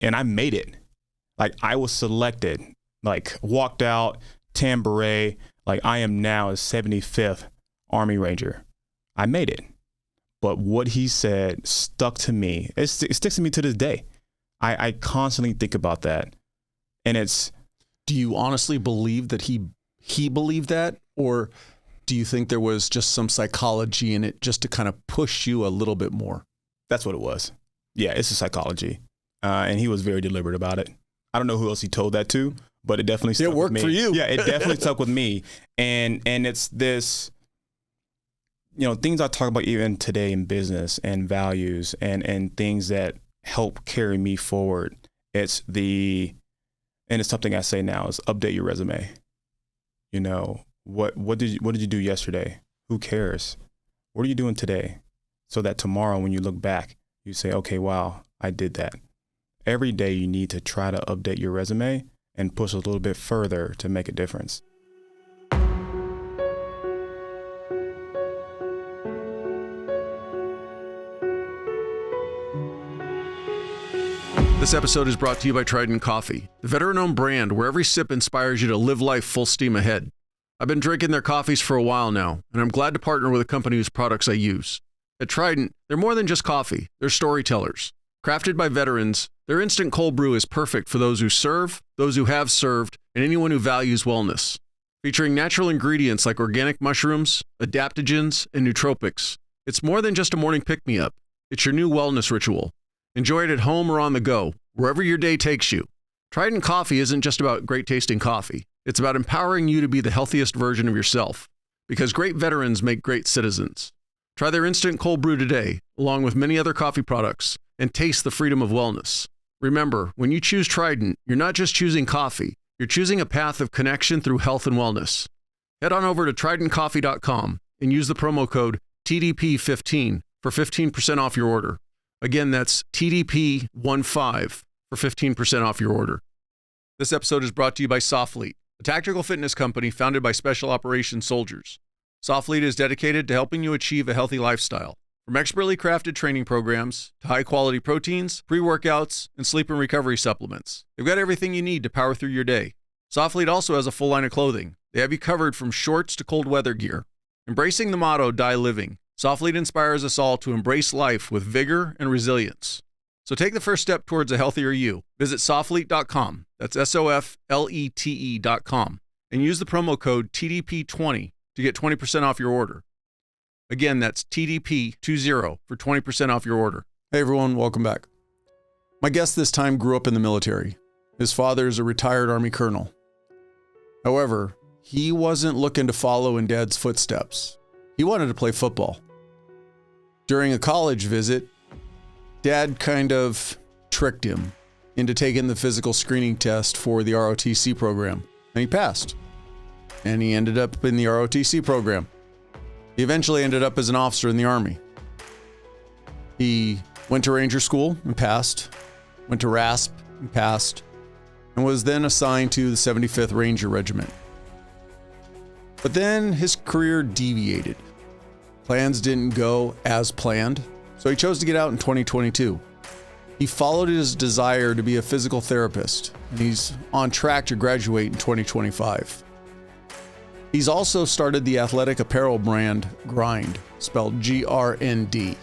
and I made it. Like, I was selected, like, walked out, tan beret, like, I am now a 75th Army Ranger. I made it. But what he said stuck to me. It sticks to me to this day. I constantly think about that. And it's... Do you honestly believe that he believed that? Or do you think there was just some psychology in it just to kind of push you a little bit more? That's what it was. Yeah, it's a psychology. And he was very deliberate about it. I don't know who else he told that to, but it definitely stuck with me. It worked for you. Yeah, it definitely stuck with me. And it's this, things I talk about even today in business and values and things that help carry me forward. And it's something I say now is update your resume. What did you do yesterday? Who cares? What are you doing today? So that tomorrow when you look back, you say, okay, wow, I did that. Every day you need to try to update your resume and push a little bit further to make a difference. This episode is brought to you by Trident Coffee, the veteran-owned brand where every sip inspires you to live life full steam ahead. I've been drinking their coffees for a while now, and I'm glad to partner with a company whose products I use. At Trident, they're more than just coffee, they're storytellers. Crafted by veterans, their instant cold brew is perfect for those who serve, those who have served, and anyone who values wellness. Featuring natural ingredients like organic mushrooms, adaptogens, and nootropics, it's more than just a morning pick-me-up. It's your new wellness ritual. Enjoy it at home or on the go, wherever your day takes you. Trident Coffee isn't just about great-tasting coffee. It's about empowering you to be the healthiest version of yourself. Because great veterans make great citizens. Try their instant cold brew today, along with many other coffee products, and taste the freedom of wellness. Remember, when you choose Trident, you're not just choosing coffee, you're choosing a path of connection through health and wellness. Head on over to tridentcoffee.com and use the promo code TDP15 for 15% off your order. Again, that's TDP15 for 15% off your order. This episode is brought to you by Soflete, a tactical fitness company founded by special operations soldiers. Soflete is dedicated to helping you achieve a healthy lifestyle. From expertly crafted training programs to high-quality proteins, pre-workouts, and sleep and recovery supplements, they've got everything you need to power through your day. Soflete also has a full line of clothing. They have you covered from shorts to cold weather gear. Embracing the motto, Die Living, Soflete inspires us all to embrace life with vigor and resilience. So take the first step towards a healthier you. Visit soflete.com, that's SOFLETE.com, and use the promo code TDP20 to get 20% off your order. Again, that's TDP20 for 20% off your order. Hey everyone, welcome back. My guest this time grew up in the military. His father is a retired Army colonel. However, he wasn't looking to follow in Dad's footsteps. He wanted to play football. During a college visit, Dad kind of tricked him into taking the physical screening test for the ROTC program, and he passed. And he ended up in the ROTC program. He eventually ended up as an officer in the Army. He went to Ranger School and passed, went to RASP and passed, and was then assigned to the 75th Ranger Regiment. But then his career deviated. Plans didn't go as planned, so he chose to get out in 2022. He followed his desire to be a physical therapist, and he's on track to graduate in 2025. He's also started the athletic apparel brand GRND, spelled GRND.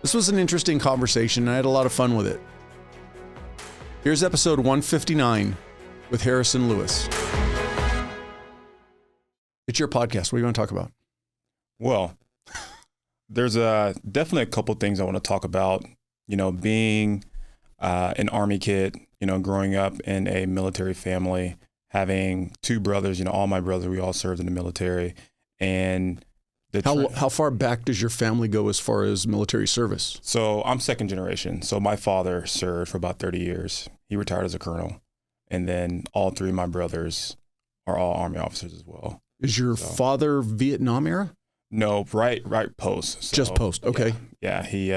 This was an interesting conversation, and I had a lot of fun with it. Here's episode 159 with Harrison Lewis. It's your podcast. What are you going to talk about? Well, there's definitely a couple things I want to talk about. Being an Army kid, growing up in a military family, having two brothers, all my brothers, we all served in the military. And how far back does your family go as far as military service? So I'm second generation. So my father served for about 30 years. He retired as a colonel. And then all three of my brothers are all Army officers as well. Is your father Vietnam era? No, right post. So, just post, okay. Yeah, he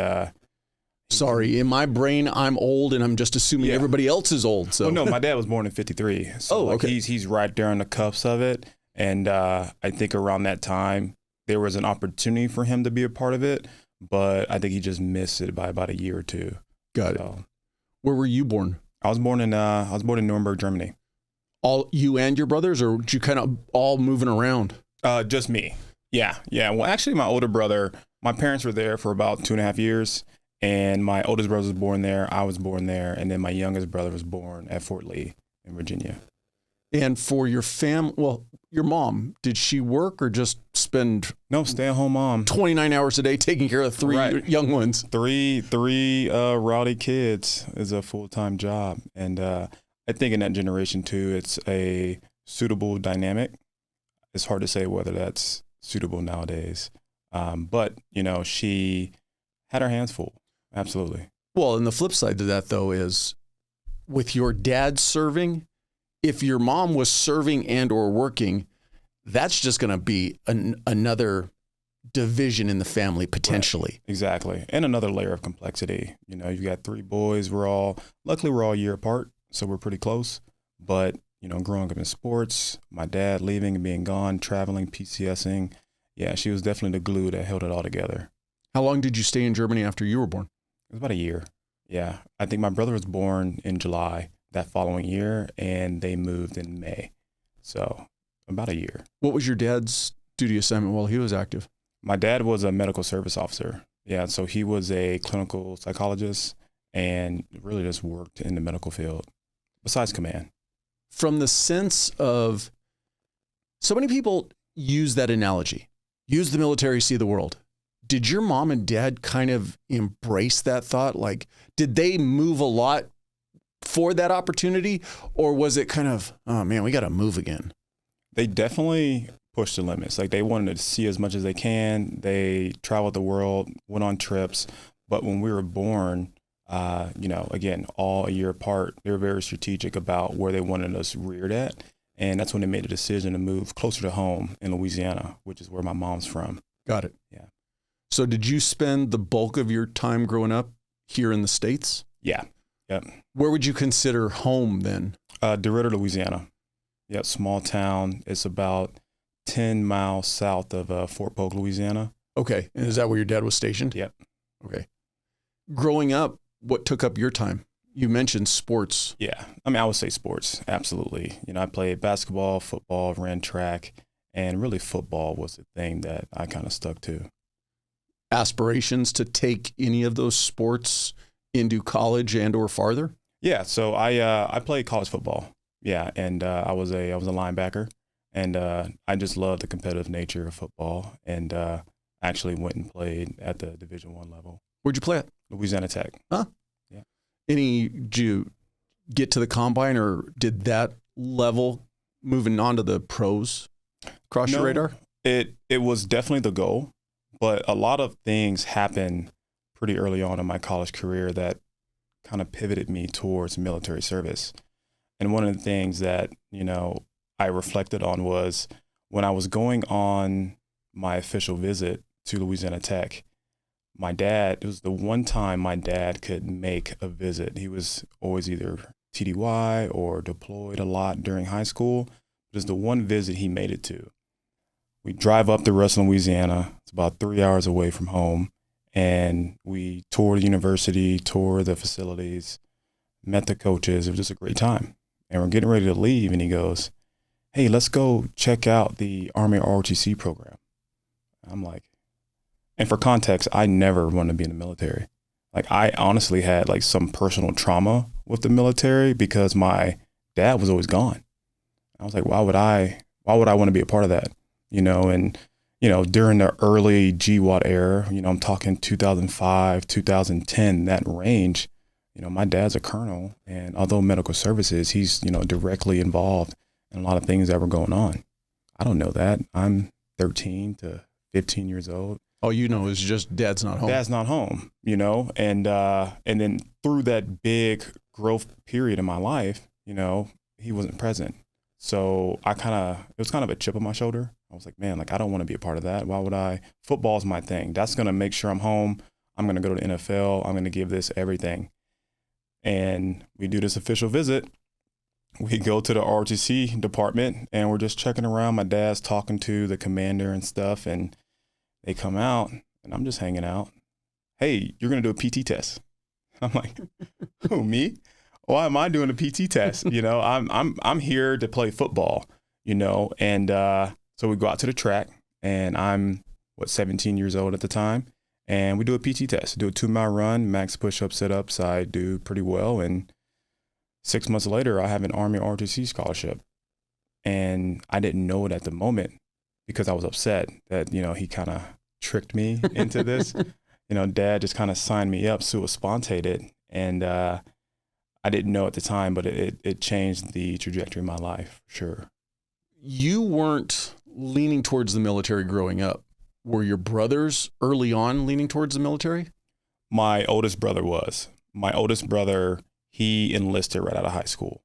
sorry, in my brain, I'm old, and I'm just assuming everybody else is old. So, no, my dad was born in 53. So okay. He's right there on the cuffs of it, and I think around that time there was an opportunity for him to be a part of it, but I think he just missed it by about a year or two. Got it. Where were you born? I was born in Nuremberg, Germany. All you and your brothers, or did you kind of all moving around? Just me. Yeah. Well, actually, my older brother, my parents were there for about 2.5 years, and my oldest brother was born there. I was born there, and then my youngest brother was born at Fort Lee in Virginia. And for your your mom, did she work or just spend stay-at-home mom, 29 hours a day taking care of three young ones? Three rowdy kids is a full-time job, and I think in that generation too, it's a suitable dynamic. It's hard to say whether that's suitable nowadays, but she had her hands full. Absolutely. Well, and the flip side to that though is, with your dad serving, if your mom was serving and or working, that's just going to be another division in the family potentially. Right. Exactly. And another layer of complexity. You've got 3 boys. Luckily we're all a year apart, so we're pretty close. But, growing up in sports, my dad leaving and being gone, traveling, PCSing. Yeah, she was definitely the glue that held it all together. How long did you stay in Germany after you were born? It was about a year. Yeah. I think my brother was born in July that following year, and they moved in May. So about a year. What was your dad's duty assignment while he was active? My dad was a medical service officer. Yeah, so he was a clinical psychologist and really just worked in the medical field besides command. From the sense of, so many people use that analogy, use the military, see the world. Did your mom and dad kind of embrace that thought? Like, did they move a lot for that opportunity, or was it kind of, oh man, we got to move again? They definitely pushed the limits. Like, they wanted to see as much as they can. They traveled the world, went on trips. But when we were born, again, all a year apart, they were very strategic about where they wanted us reared at. And that's when they made the decision to move closer to home in Louisiana, which is where my mom's from. Got it. Yeah. So did you spend the bulk of your time growing up here in the States? Yeah. Yep. Where would you consider home then? DeRidder, Louisiana. Yeah, small town. It's about 10 miles south of Fort Polk, Louisiana. Okay. And is that where your dad was stationed? Yep. Okay. Growing up, what took up your time? You mentioned sports. Yeah. I would say sports. Absolutely. I played basketball, football, ran track, and really football was the thing that I kind of stuck to. Aspirations to take any of those sports into college and or farther? Yeah. So I played college football. Yeah. And I was a linebacker, and I just loved the competitive nature of football, and actually went and played at the Division I level. Where'd you play at? Louisiana Tech. Huh? Yeah. Did you get to the combine, or did that level moving on to the pros cross your radar? It was definitely the goal, but a lot of things happened pretty early on in my college career that kind of pivoted me towards military service. And one of the things that, I reflected on was when I was going on my official visit to Louisiana Tech, it was the one time my dad could make a visit. He was always either TDY or deployed a lot during high school. It was the one visit he made it to. We drive up to Ruston, Louisiana. It's about 3 hours away from home. And we toured the university, toured the facilities, met the coaches. It was just a great time. And we're getting ready to leave. And he goes, "Hey, let's go check out the Army ROTC program." I'm like, and for context, I never wanted to be in the military. Like, I honestly had like some personal trauma with the military because my dad was always gone. I was like, why would I want to be a part of that? And during the early GWAT era, I'm talking 2005, 2010, that range, my dad's a colonel, and although medical services, he's, directly involved in a lot of things that were going on. I don't know that. I'm 13 to 15 years old. All you know is just dad's not home. Dad's not home, and then through that big growth period in my life, he wasn't present. So it was kind of a chip on my shoulder. I was like, man, I don't want to be a part of that. Why would I? Football's my thing. That's going to make sure I'm home. I'm going to go to the NFL. I'm going to give this everything. And we do this official visit. We go to the ROTC department, and we're just checking around. My dad's talking to the commander and stuff, and they come out, and I'm just hanging out. "Hey, you're going to do a PT test." I'm like, who, me? Why am I doing a PT test? I'm here to play football, and so we go out to the track, and I'm 17 years old at the time, and we do a PT test, do a 2-mile run, max push-ups, sit-ups. I do pretty well, and 6 months later, I have an Army ROTC scholarship, and I didn't know it at the moment because I was upset that he kind of tricked me into this. Dad just kind of signed me up, sua sponte, and I didn't know at the time, but it changed the trajectory of my life, for sure. You weren't leaning towards the military growing up. Were your brothers early on leaning towards the military? My oldest brother was. My oldest brother, he enlisted right out of high school.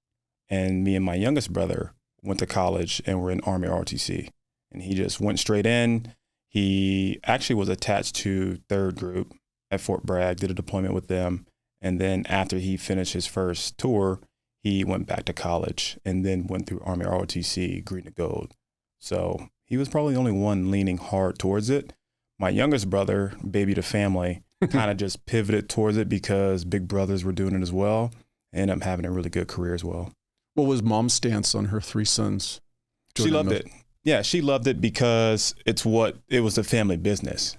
And me and my youngest brother went to college and were in Army ROTC. And he just went straight in. He actually was attached to 3rd Group at Fort Bragg, did a deployment with them. And then after he finished his first tour, he went back to college and then went through Army ROTC, green to gold. So he was probably the only one leaning hard towards it. My youngest brother, baby to family, kind of just pivoted towards it because big brothers were doing it as well. And ended up having a really good career as well. What was mom's stance on her 3 sons? She loved it. Yeah, she loved it because it was a family business.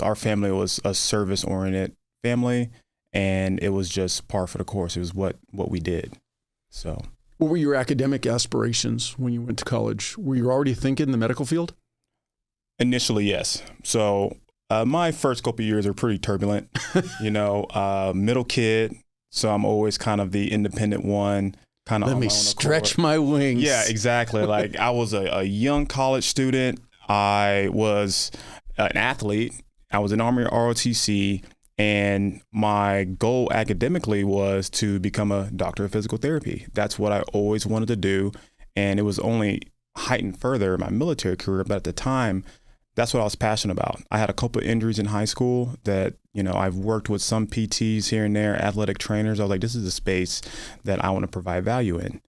Our family was a service-oriented family, and it was just par for the course. It was what we did. So, what were your academic aspirations when you went to college? Were you already thinking the medical field? Initially, yes. So my first couple of years are pretty turbulent. Middle kid, so I'm always kind of the independent one. Kind of let me stretch my wings. Yeah, exactly. Like I was a young college student. I was an athlete. I was in Army ROTC, and my goal academically was to become a doctor of physical therapy. That's what I always wanted to do, and it was only heightened further in my military career. But at the time, that's what I was passionate about. I had a couple of injuries in high school that, I've worked with some PTs here and there, athletic trainers. I was like, this is a space that I want to provide value in.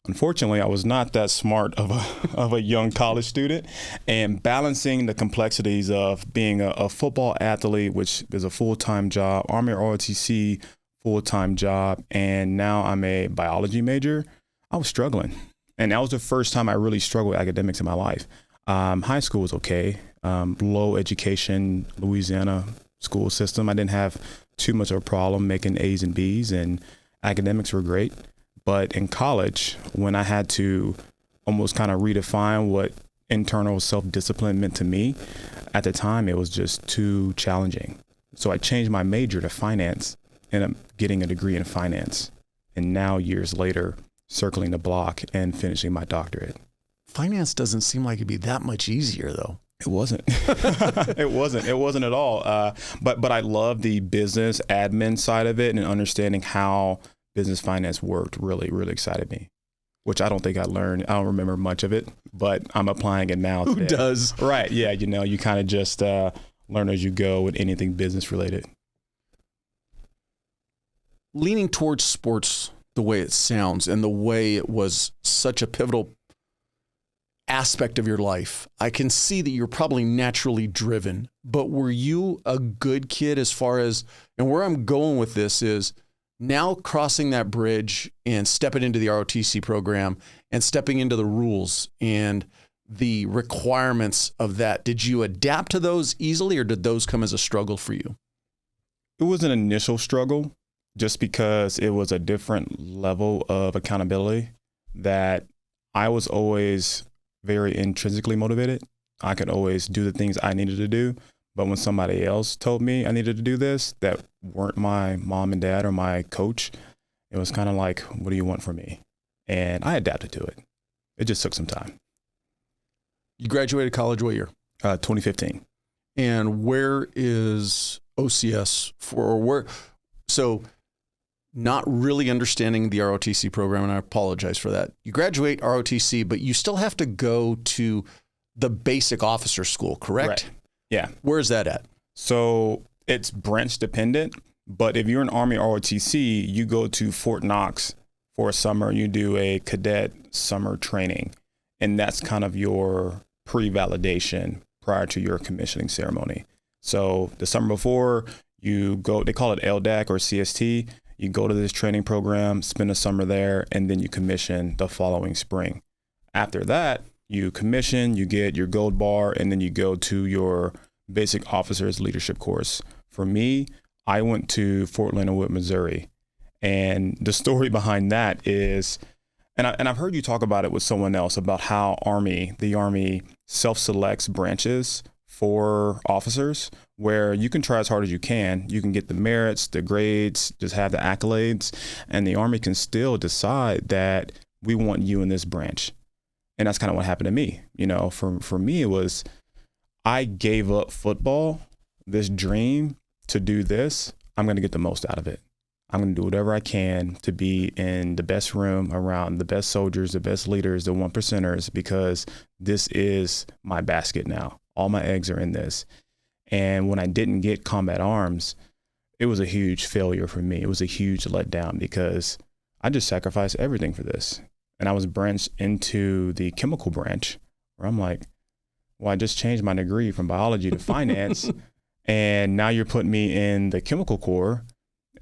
Unfortunately, I was not that smart of a young college student, and balancing the complexities of being a football athlete, which is a full-time job, Army ROTC full-time job, and now I'm a biology major, I was struggling. And that was the first time I really struggled with academics in my life. High school was okay. Low education, Louisiana school system. I didn't have too much of a problem making A's and B's, and academics were great. But in college, when I had to almost kind of redefine what internal self-discipline meant to me, at the time, it was just too challenging. So I changed my major to finance, and I'm getting a degree in finance. And now, years later, circling the block and finishing my doctorate. Finance doesn't seem like it'd be that much easier, though. It wasn't. It wasn't at all. But I love the business admin side of it, and understanding how business finance worked really, really excited me, which I don't think I learned. I don't remember much of it, but I'm applying it now. Who does? Right. Yeah. You kind of just learn as you go with anything business related. Leaning towards sports the way it sounds and the way it was such a pivotal aspect of your life, I can see that you're probably naturally driven, but were you a good kid as far as, and where I'm going with this is now crossing that bridge and stepping into the ROTC program and stepping into the rules and the requirements of that. Did you adapt to those easily, or did those come as a struggle for you? It was an initial struggle just because it was a different level of accountability that I was always very intrinsically motivated. I could always do the things I needed to do. But when somebody else told me I needed to do this, that weren't my mom and dad or my coach, it was kind of like, what do you want from me? And I adapted to it. It just took some time. You graduated college what year? 2015. And where is OCS so not really understanding the ROTC program, and I apologize for that. You graduate ROTC, but you still have to go to the basic officer school, correct? Right. Yeah. Where's that at? So it's branch dependent, but if you're an Army ROTC, you go to Fort Knox for a summer, you do a cadet summer training, and that's kind of your pre-validation prior to your commissioning ceremony. So the summer before, You go, they call it LDAC or CST. You go to this training program, spend a summer there, and then you commission the following spring. After that, you commission, you get your gold bar, and then you go to your basic officers leadership course. For me, I went to Fort Leonard Wood, Missouri. And the story behind that is, and I've heard you talk about it with someone else about how the Army self-selects branches for officers where you can try as hard as you can. You can get the merits, the grades, just have the accolades, and the Army can still decide that we want you in this branch. And that's kind of what happened to me. You know, for me, it was, I gave up football, this dream to do this. I'm going to get the most out of it. I'm going to do whatever I can to be in the best room around the best soldiers, the best leaders, the 1%ers, because this is my basket now. All my eggs are in this. And when I didn't get combat arms, it was a huge failure for me. It was a huge letdown because I just sacrificed everything for this. And I was branched into the chemical branch where I'm like, well, I just changed my degree from biology to finance. And now you're putting me in the chemical corps.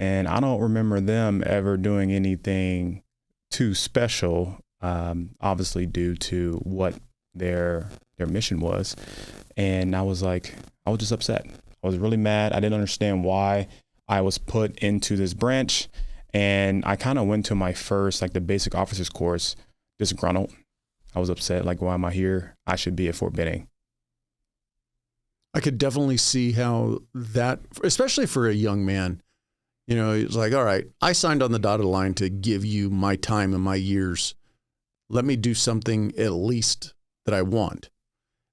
And I don't remember them ever doing anything too special, obviously due to what their mission was. And I was just upset. I was really mad. I didn't understand why I was put into this branch. And I kind of went to my first, the basic officers course, disgruntled. I was upset. Why am I here? I should be at Fort Benning. I could definitely see how that, especially for a young man, you know, it's like, all right, I signed on the dotted line to give you my time and my years. Let me do something at least that I want.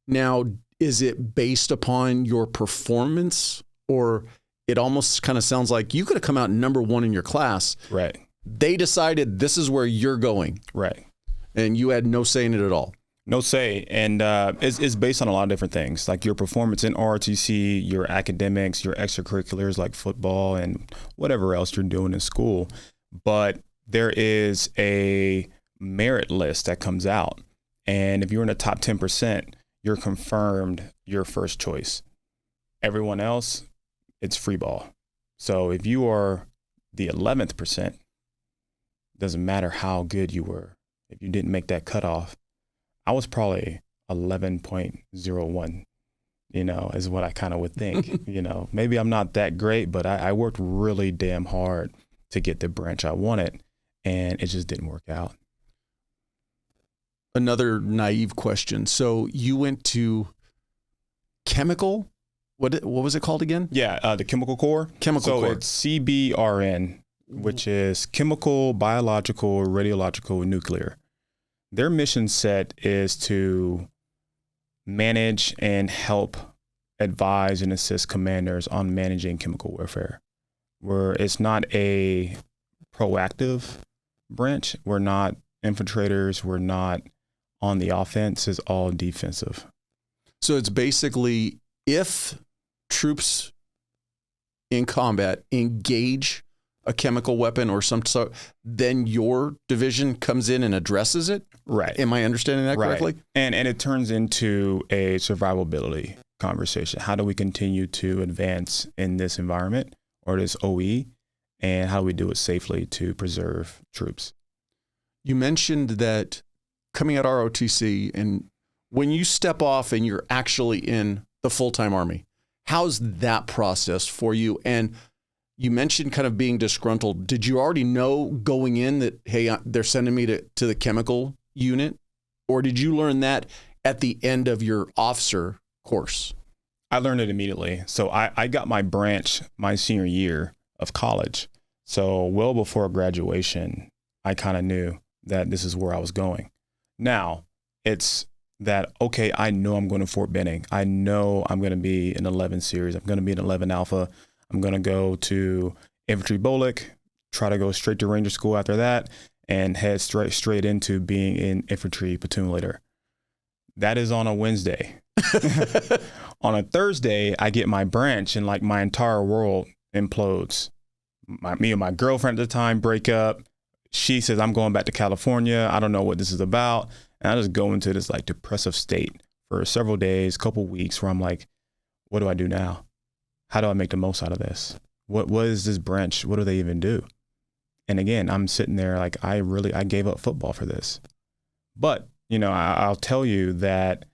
Now, is it based upon your performance, or it almost kind of sounds like you could have come out number one in your class. Right. They decided this is where you're going. Right. And you had no say in it at all. No say. And it's based on a lot of different things, like your performance in ROTC, your academics, your extracurriculars like football and whatever else you're doing in school. But there is a merit list that comes out. And if you're in the top 10%, you're confirmed your first choice. Everyone else, it's free ball. So if you are the 11th percent, doesn't matter how good you were. If you didn't make that cutoff, I was probably 11.01, is what I kind of would think. Maybe I'm not that great, but I worked really damn hard to get the branch I wanted, and it just didn't work out. Another naive question. So you went to chemical? What was it called again? Yeah, the chemical corps. Chemical corps. It's CBRN, which is chemical, biological, radiological, nuclear. Their mission set is to manage and help advise and assist commanders on managing chemical warfare. It's not a proactive branch. We're not infiltrators. We're not on the offense. It's all defensive. So it's basically if troops in combat engage a chemical weapon or some sort, then your division comes in and addresses it? Right. Am I understanding that correctly? Right. And it turns into a survivability conversation. How do we continue to advance in this environment or this OE? And how do we do it safely to preserve troops? You mentioned that coming at ROTC, and when you step off and you're actually in the full-time Army, how's that process for you? And you mentioned kind of being disgruntled. Did you already know going in that, hey, they're sending me to the chemical unit? Or did you learn that at the end of your officer course? I learned it immediately. So I got my branch my senior year of college. So well before graduation, I kind of knew that this is where I was going. Now, it's that, okay, I know I'm going to Fort Benning. I know I'm going to be in 11 series. I'm going to be in 11 Alpha. I'm going to go to Infantry Bolic, try to go straight to Ranger School after that, and head straight into being an infantry platoon leader. That is on a Wednesday. On a Thursday, I get my branch, and my entire world implodes. Me and my girlfriend at the time break up. She says, I'm going back to California. I don't know what this is about. And I just go into this depressive state for several days, couple weeks, where I'm like, what do I do now? how do I make the most out of this? What is this branch? What do they even do? And again, I'm sitting there like, I gave up football for this. But, I'll tell you that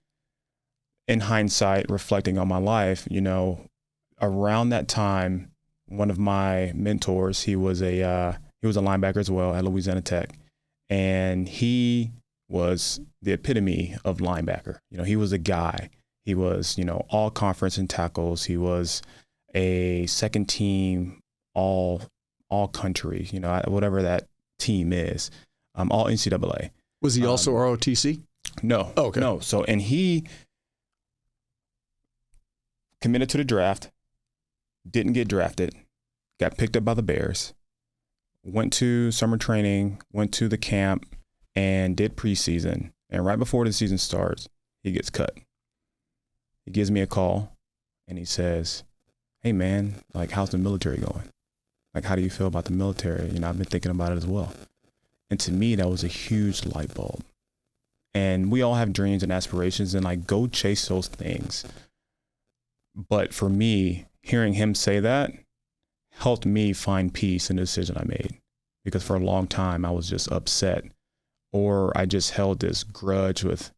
in hindsight, reflecting on my life, around that time, one of my mentors, he was a linebacker as well at Louisiana Tech. And he was the epitome of linebacker. He was a guy. He was, all conference in tackles. He was a second team, all country, whatever that team is, all NCAA. Was he also ROTC? No. Oh, okay. No. So, and he committed to the draft, didn't get drafted, got picked up by the Bears, went to summer training, went to the camp, and did preseason. And right before the season starts, he gets cut. He gives me a call, and he says, hey, man, like, how's the military going? Like, how do you feel about the military? I've been thinking about it as well. And to me, that was a huge light bulb. And we all have dreams and aspirations, and like, go chase those things. But for me, hearing him say that helped me find peace in the decision I made. Because for a long time, I was just upset, or I just held this grudge with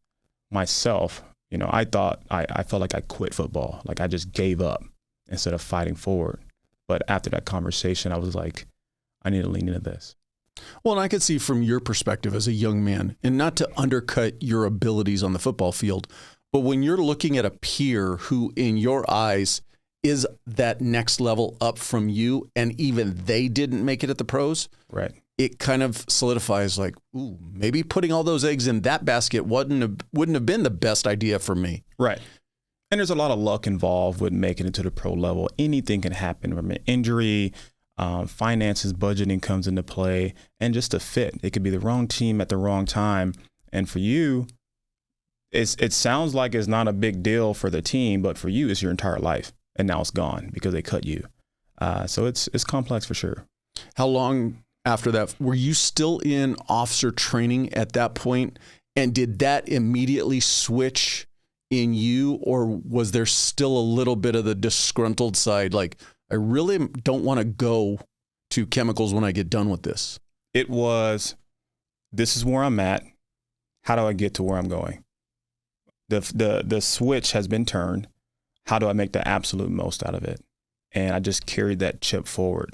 myself. I thought I felt like I quit football. Like I just gave up instead of fighting forward. But after that conversation, I was like, I need to lean into this. Well, and I could see from your perspective as a young man, and not to undercut your abilities on the football field, but when you're looking at a peer who in your eyes is that next level up from you, and even they didn't make it at the pros, right? It kind of solidifies like, ooh, maybe putting all those eggs in that basket wouldn't have been the best idea for me. Right. And there's a lot of luck involved with making it to the pro level. Anything can happen from an injury, finances, budgeting comes into play, and just a fit. It could be the wrong team at the wrong time. And for you, it sounds like it's not a big deal for the team, but for you, it's your entire life. And now it's gone because they cut you. So it's complex for sure. How long after that, were you still in officer training at that point? And did that immediately switch in you, or was there still a little bit of the disgruntled side? Like, I really don't want to go to chemicals when I get done with this. It was, this is where I'm at. How do I get to where I'm going? The switch has been turned. How do I make the absolute most out of it? And I just carried that chip forward.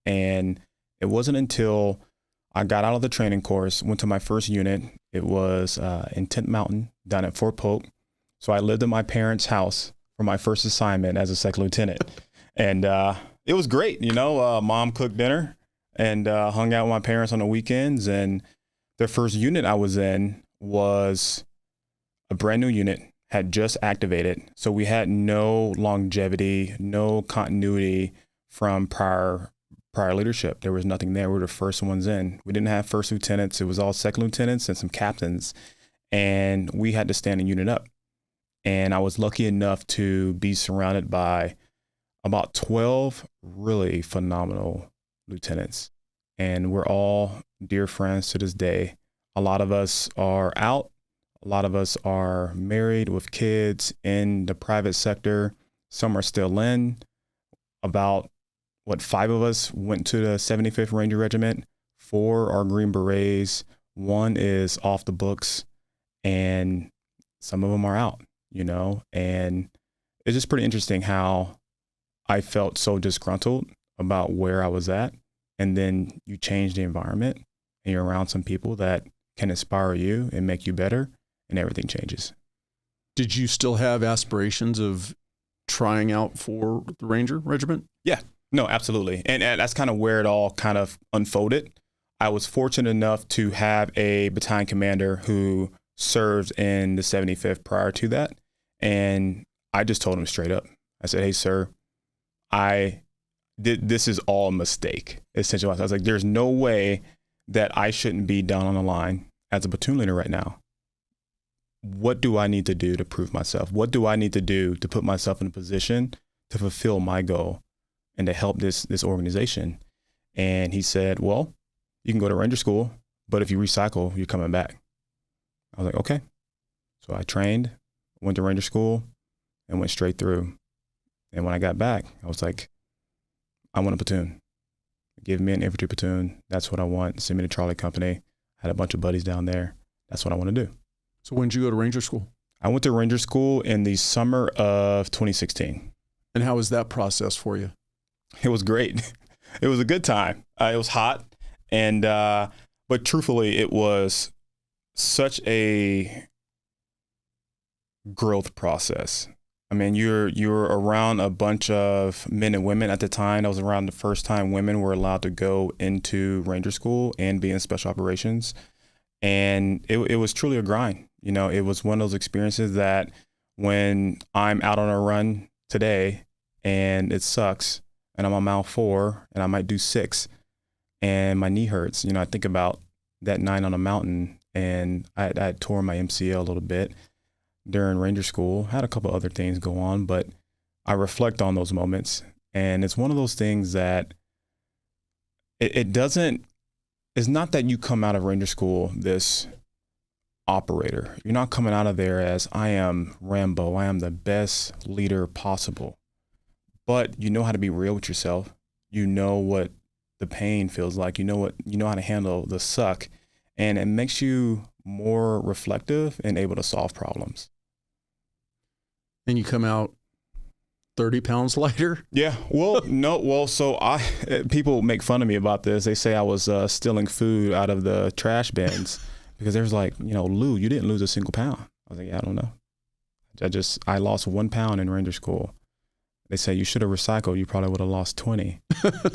And it wasn't until I got out of the training course, went to my first unit. It was in Tent Mountain down at Fort Polk. So I lived in my parents' house for my first assignment as a second lieutenant. And it was great. Mom cooked dinner and hung out with my parents on the weekends. And the first unit I was in was a brand new unit, had just activated. So we had no longevity, no continuity from prior leadership. There was nothing there. We were the first ones in. We didn't have first lieutenants. It was all second lieutenants and some captains. And we had to stand a unit up. And I was lucky enough to be surrounded by about 12 really phenomenal lieutenants. And we're all dear friends to this day. A lot of us are out. A lot of us are married with kids in the private sector. Some are still in. About 5 of us went to the 75th Ranger Regiment. 4 are Green Berets. 1 is off the books, and some of them are out, and it's just pretty interesting how I felt so disgruntled about where I was at. And then you change the environment and you're around some people that can inspire you and make you better, and everything changes. Did you still have aspirations of trying out for the Ranger Regiment? Yeah, no, absolutely. And that's kind of where it all kind of unfolded. I was fortunate enough to have a battalion commander who served in the 75th prior to that. And I just told him straight up. I said, hey, sir, this is all a mistake. Essentially, I was like, there's no way that I shouldn't be down on the line as a platoon leader right now. What do I need to do to prove myself? What do I need to do to put myself in a position to fulfill my goal and to help this organization? And he said, well, you can go to Ranger school, but if you recycle, you're coming back. I was like, okay. So I trained, went to Ranger school, and went straight through. And when I got back, I was like, I want a platoon. Give me an infantry platoon. That's what I want. Send me to Charlie Company. Had a bunch of buddies down there. That's what I want to do. So when did you go to Ranger School? I went to Ranger School in the summer of 2016. And how was that process for you? It was great. It was a good time. It was hot. And, but truthfully, it was such a growth process. I mean, you're around a bunch of men and women at the time. That was around the first time women were allowed to go into Ranger School and be in special operations. And it was truly a grind. You know, it was one of those experiences that when I'm out on a run today and it sucks and I'm on mile 4 and I might do 6 and my knee hurts, you know, I think about that night on a mountain, and I had tore my MCL a little bit during Ranger School. Had a couple other things go on, but I reflect on those moments, and it's one of those things that it's not that you come out of Ranger School this operator. You're not coming out of there as, I am Rambo, I am the best leader possible. But you know how to be real with yourself. You know what the pain feels like. You know how to handle the suck, and it makes you more reflective and able to solve problems. And you come out 30 pounds lighter? Yeah. Well, no. Well, so people make fun of me about this. They say I was stealing food out of the trash bins because there's like, you know, Lou, you didn't lose a single pound. I was like, yeah, I don't know. I lost 1 pound in Ranger School. They say you should have recycled. You probably would have lost 20.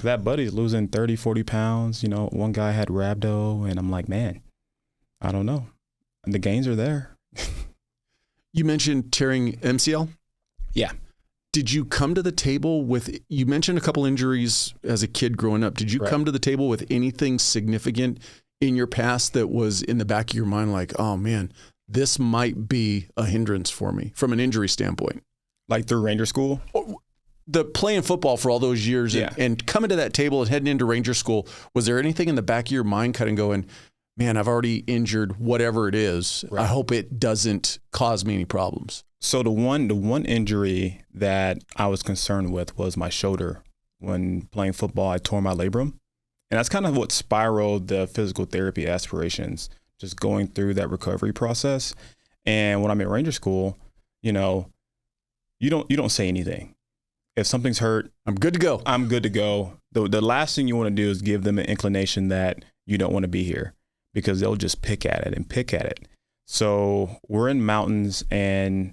That buddy's losing 30, 40 pounds. You know, one guy had rhabdo, and I'm like, man, I don't know. And the gains are there. You mentioned tearing MCL? Yeah. Did you come to the table with, you mentioned a couple injuries as a kid growing up. Did you come to the table with anything significant in your past that was in the back of your mind like, oh man, this might be a hindrance for me from an injury standpoint? Like through Ranger School? The playing football for all those years and coming to that table and heading into Ranger School, was there anything in the back of your mind kind of going, man, I've already injured whatever it is. Right. I hope it doesn't cause me any problems. So the one injury that I was concerned with was my shoulder. When playing football, I tore my labrum. And that's kind of what spiraled the physical therapy aspirations, just going through that recovery process. And when I'm at Ranger School, you know, you don't say anything. If something's hurt, I'm good to go. I'm good to go. The last thing you want to do is give them an inclination that you don't want to be here, because they'll just pick at it. So we're in mountains, and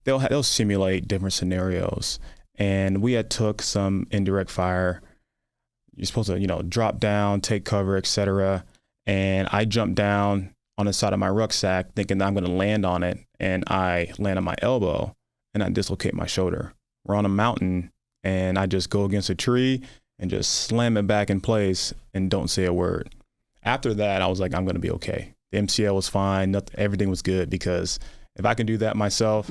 they'll simulate different scenarios. And we had took some indirect fire. You're supposed to, you know, drop down, take cover, etc. And I jumped down on the side of my rucksack thinking that I'm going to land on it, and I land on my elbow and I dislocate my shoulder. We're on a mountain, and I just go against a tree and just slam it back in place and don't say a word. After that, I was like, I'm going to be okay. The MCL was fine. Everything was good, because if I can do that myself,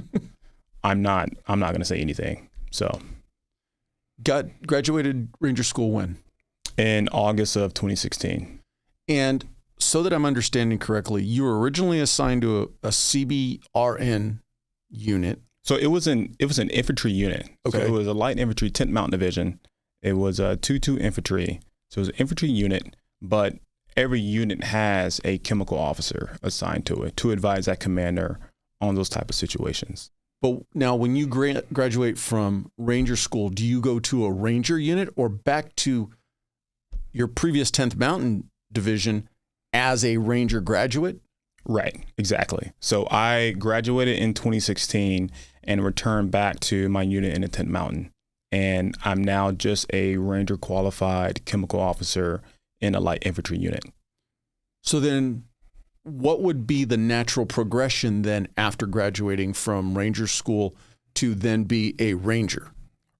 I'm not going to say anything. So graduated Ranger School when? In August of 2016. And so that I'm understanding correctly, you were originally assigned to a CBRN unit. So it was an infantry unit. Okay. So it was a light infantry 10th Mountain Division. It was a 2-2 infantry. So it was an infantry unit, but every unit has a chemical officer assigned to it to advise that commander on those type of situations. But now when you graduate from Ranger School, do you go to a Ranger unit or back to your previous 10th Mountain Division as a Ranger graduate? Right, exactly. So I graduated in 2016 and returned back to my unit in the 10th Mountain. And I'm now just a Ranger qualified chemical officer in a light infantry unit. So then what would be the natural progression then after graduating from Ranger School to then be a Ranger?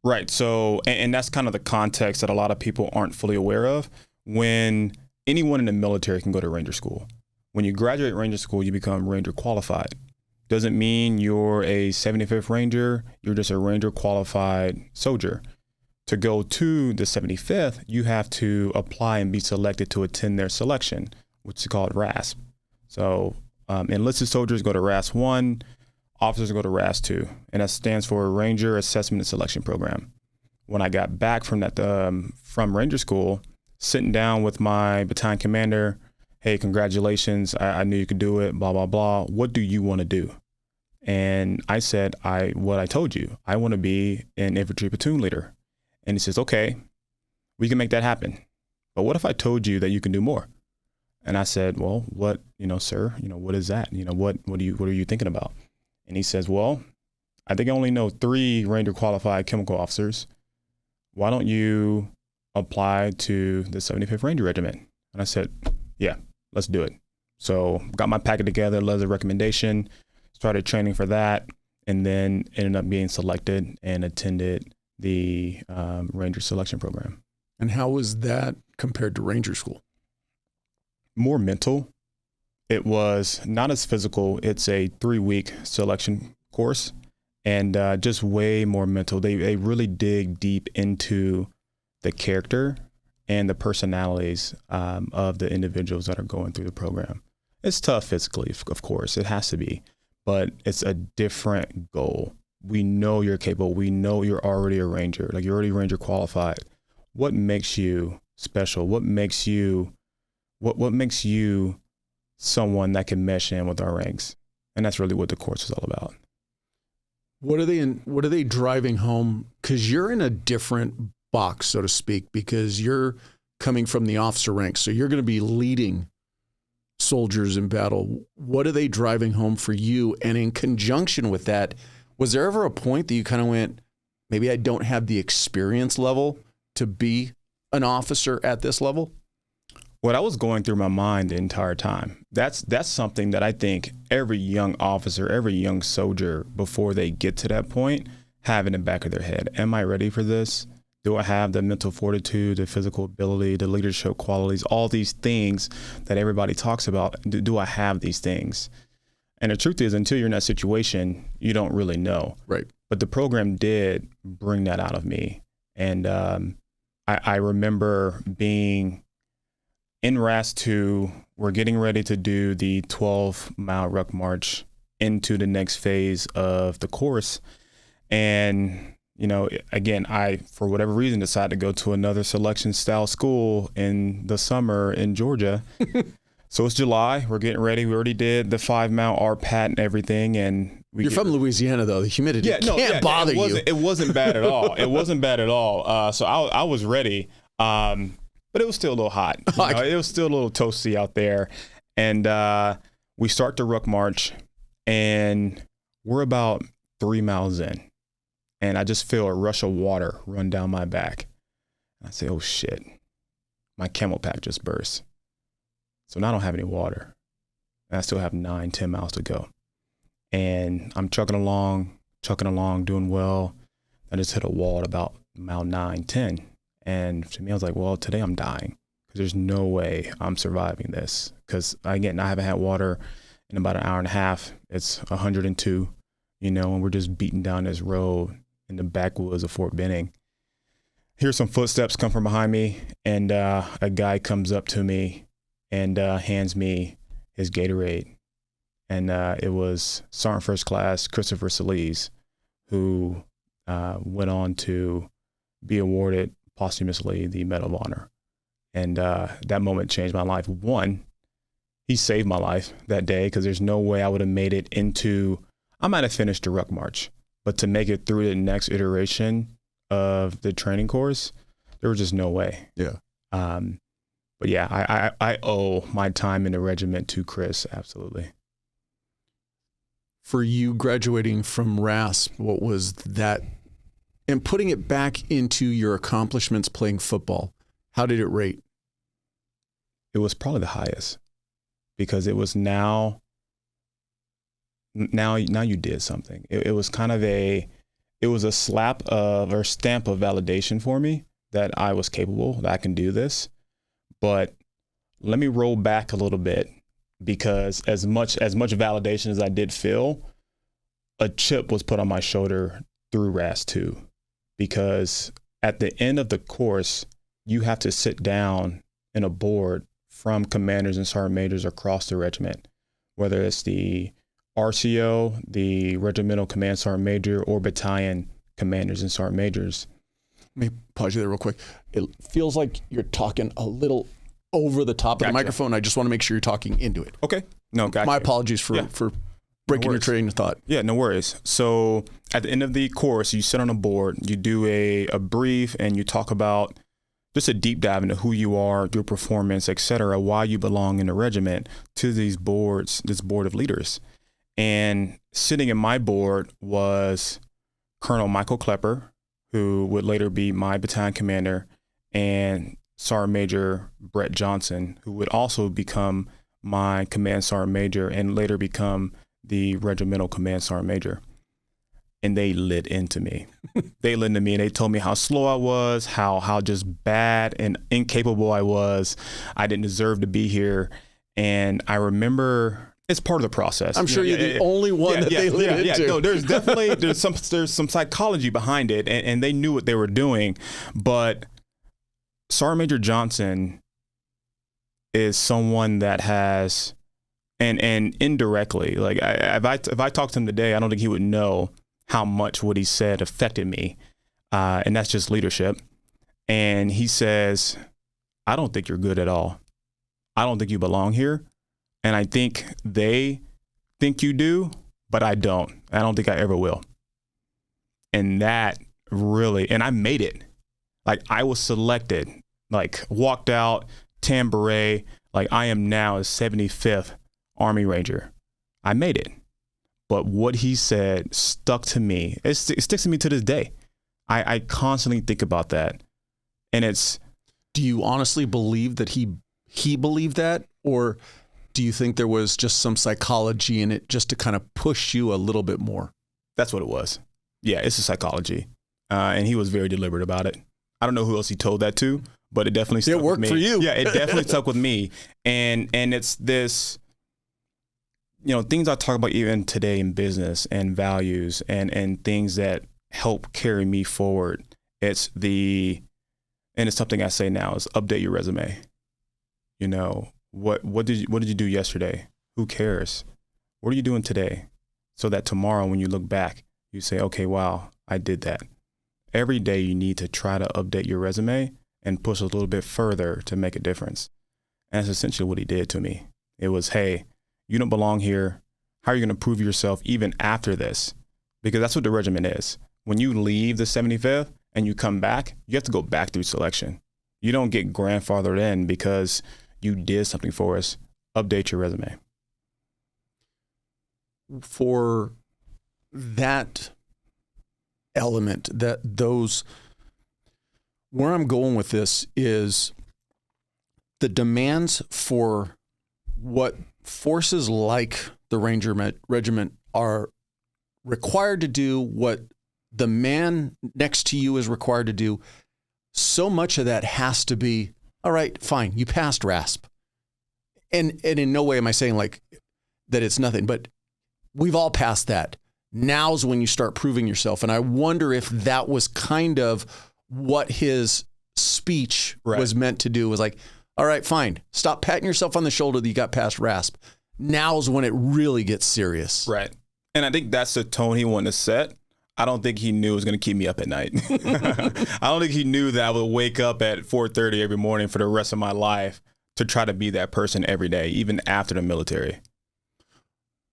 Right. So, and that's kind of the context that a lot of people aren't fully aware of. When anyone in the military can go to Ranger School. When you graduate Ranger School, you become Ranger qualified. Doesn't mean you're a 75th Ranger. You're just a Ranger qualified soldier. To go to the 75th, you have to apply and be selected to attend their selection, which is called RASP. So enlisted soldiers go to RASP 1. officers go to RAS-2, and that stands for Ranger Assessment and Selection Program. When I got back from that from Ranger School, sitting down with my battalion commander, hey, congratulations, I knew you could do it, blah, blah, blah. What do you want to do? And I said, what I told you, I want to be an infantry platoon leader. And he says, okay, we can make that happen. But what if I told you that you can do more? And I said, well, what, sir, what is that? What are you thinking about? And he says, well, I think I only know 3 Ranger qualified chemical officers. Why don't you apply to the 75th Ranger Regiment? And I said, yeah, let's do it. So got my packet together, led the recommendation, started training for that, and then ended up being selected and attended the Ranger selection program. And how was that compared to Ranger School? More mental. It was not as physical. It's a 3-week selection course, and just way more mental. They really dig deep into the character and the personalities of the individuals that are going through the program. It's tough physically, of course, it has to be, but it's a different goal. We know you're capable. We know you're already a Ranger, like you're already Ranger qualified. What makes you special? What makes you someone that can mesh in with our ranks? And that's really what the course is all about. What are they driving home? Because you're in a different box, so to speak, because you're coming from the officer ranks. So you're going to be leading soldiers in battle. What are they driving home for you? And in conjunction with that, was there ever a point that you kind of went, maybe I don't have the experience level to be an officer at this level? What I was going through my mind the entire time, that's something that I think every young officer, every young soldier, before they get to that point, have in the back of their head. Am I ready for this? Do I have the mental fortitude, the physical ability, the leadership qualities, all these things that everybody talks about? Do I have these things? And the truth is, until you're in that situation, you don't really know. Right. But the program did bring that out of me. And I remember being in RAS-2, we're getting ready to do the 12-mile ruck march into the next phase of the course. And, again, I, for whatever reason, decided to go to another selection style school in the summer in Georgia. So it's July. We're getting ready. We already did the 5-mile RPAT and everything. And you're from Louisiana, though. The humidity can't bother you. It wasn't bad at all. It wasn't bad at all. So I was ready. But it was still a little hot. It was still a little toasty out there. And we start the ruck march, and we're about 3 miles in. And I just feel a rush of water run down my back. And I say, oh, shit. My camel pack just burst. So now I don't have any water. And I still have 9-10 miles to go. And I'm chugging along, doing well. I just hit a wall at about mile 9-10. And to me, I was like, well, today I'm dying because there's no way I'm surviving this. Because, again, I haven't had water in about an hour and a half. It's 102, and we're just beating down this road in the backwoods of Fort Benning. Hear some footsteps come from behind me, and a guy comes up to me and hands me his Gatorade. And it was Sergeant First Class Christopher Solis, who went on to be awarded posthumously the Medal of Honor. And that moment changed my life. One, he saved my life that day because there's no way I would have made it into, I might have finished the ruck march, but to make it through the next iteration of the training course, there was just no way. Yeah. But yeah, I owe my time in the regiment to Chris, absolutely. For you graduating from RAS, what was that? And putting it back into your accomplishments playing football, how did it rate? It was probably the highest because it was now you did something. It was kind of it was a stamp of validation for me that I was capable, that I can do this. But let me roll back a little bit because as much validation as I did feel, a chip was put on my shoulder through RAS-2. Because at the end of the course, you have to sit down in a board from commanders and sergeant majors across the regiment, whether it's the RCO, the Regimental Command Sergeant Major, or battalion commanders and sergeant majors. Let me pause you there real quick. It feels like you're talking a little over the top of the microphone. I just want to make sure you're talking into it. Okay. No, gotcha. My apologies for breaking your train of thought. Yeah, no worries. So at the end of the course, you sit on a board, you do a brief, and you talk about just a deep dive into who you are, your performance, et cetera, why you belong in the regiment to this board of leaders. And sitting in my board was Colonel Michael Klepper, who would later be my battalion commander, and Sergeant Major Brett Johnson, who would also become my command sergeant major and later become the regimental command sergeant major. And they lit into me. They lit into me and they told me how slow I was, how just bad and incapable I was. I didn't deserve to be here. And I remember it's part of the process. I'm sure you're the only one that they lit into. No, there's definitely there's some psychology behind it, and they knew what they were doing. But Sergeant Major Johnson is someone that has, and indirectly, like if I talked to him today, I don't think he would know how much what he said affected me, and that's just leadership. And he says, I don't think you're good at all. I don't think you belong here. And I think they think you do, but I don't. I don't think I ever will. And that really, and I made it. Like I was selected, like walked out, tan beret, like I am now a 75th Army Ranger. I made it. But what he said stuck to me. It sticks to me to this day. I constantly think about that. And it's. Do you honestly believe that he believed that? Or do you think there was just some psychology in it just to kind of push you a little bit more? That's what it was. Yeah, it's a psychology. And he was very deliberate about it. I don't know who else he told that to, but it definitely stuck with me. It worked for you. Yeah, it definitely stuck with me. And it's this, things I talk about even today in business and values and things that help carry me forward. It's something I say now is update your resume. What did you do yesterday? Who cares? What are you doing today? So that tomorrow when you look back, you say, okay, wow, I did that. Every day you need to try to update your resume and push a little bit further to make a difference. And that's essentially what he did to me. It was, hey, you don't belong here. How are you going to prove yourself even after this? Because that's what the regiment is. When you leave the 75th and you come back, you have to go back through selection. You don't get grandfathered in because you did something for us. Update your resume. For that element, where I'm going with this is the demands for what forces like the Ranger Regiment are required to do, what the man next to you is required to do. So much of that has to be, all right, fine, you passed RASP. And in no way am I saying like that it's nothing, but we've all passed that. Now's when you start proving yourself. And I wonder if that was kind of what his speech was meant to do, was like, all right, fine, stop patting yourself on the shoulder that you got past RASP. Now's when it really gets serious. Right. And I think that's the tone he wanted to set. I don't think he knew it was going to keep me up at night. I don't think he knew that I would wake up at 4:30 every morning for the rest of my life to try to be that person every day, even after the military.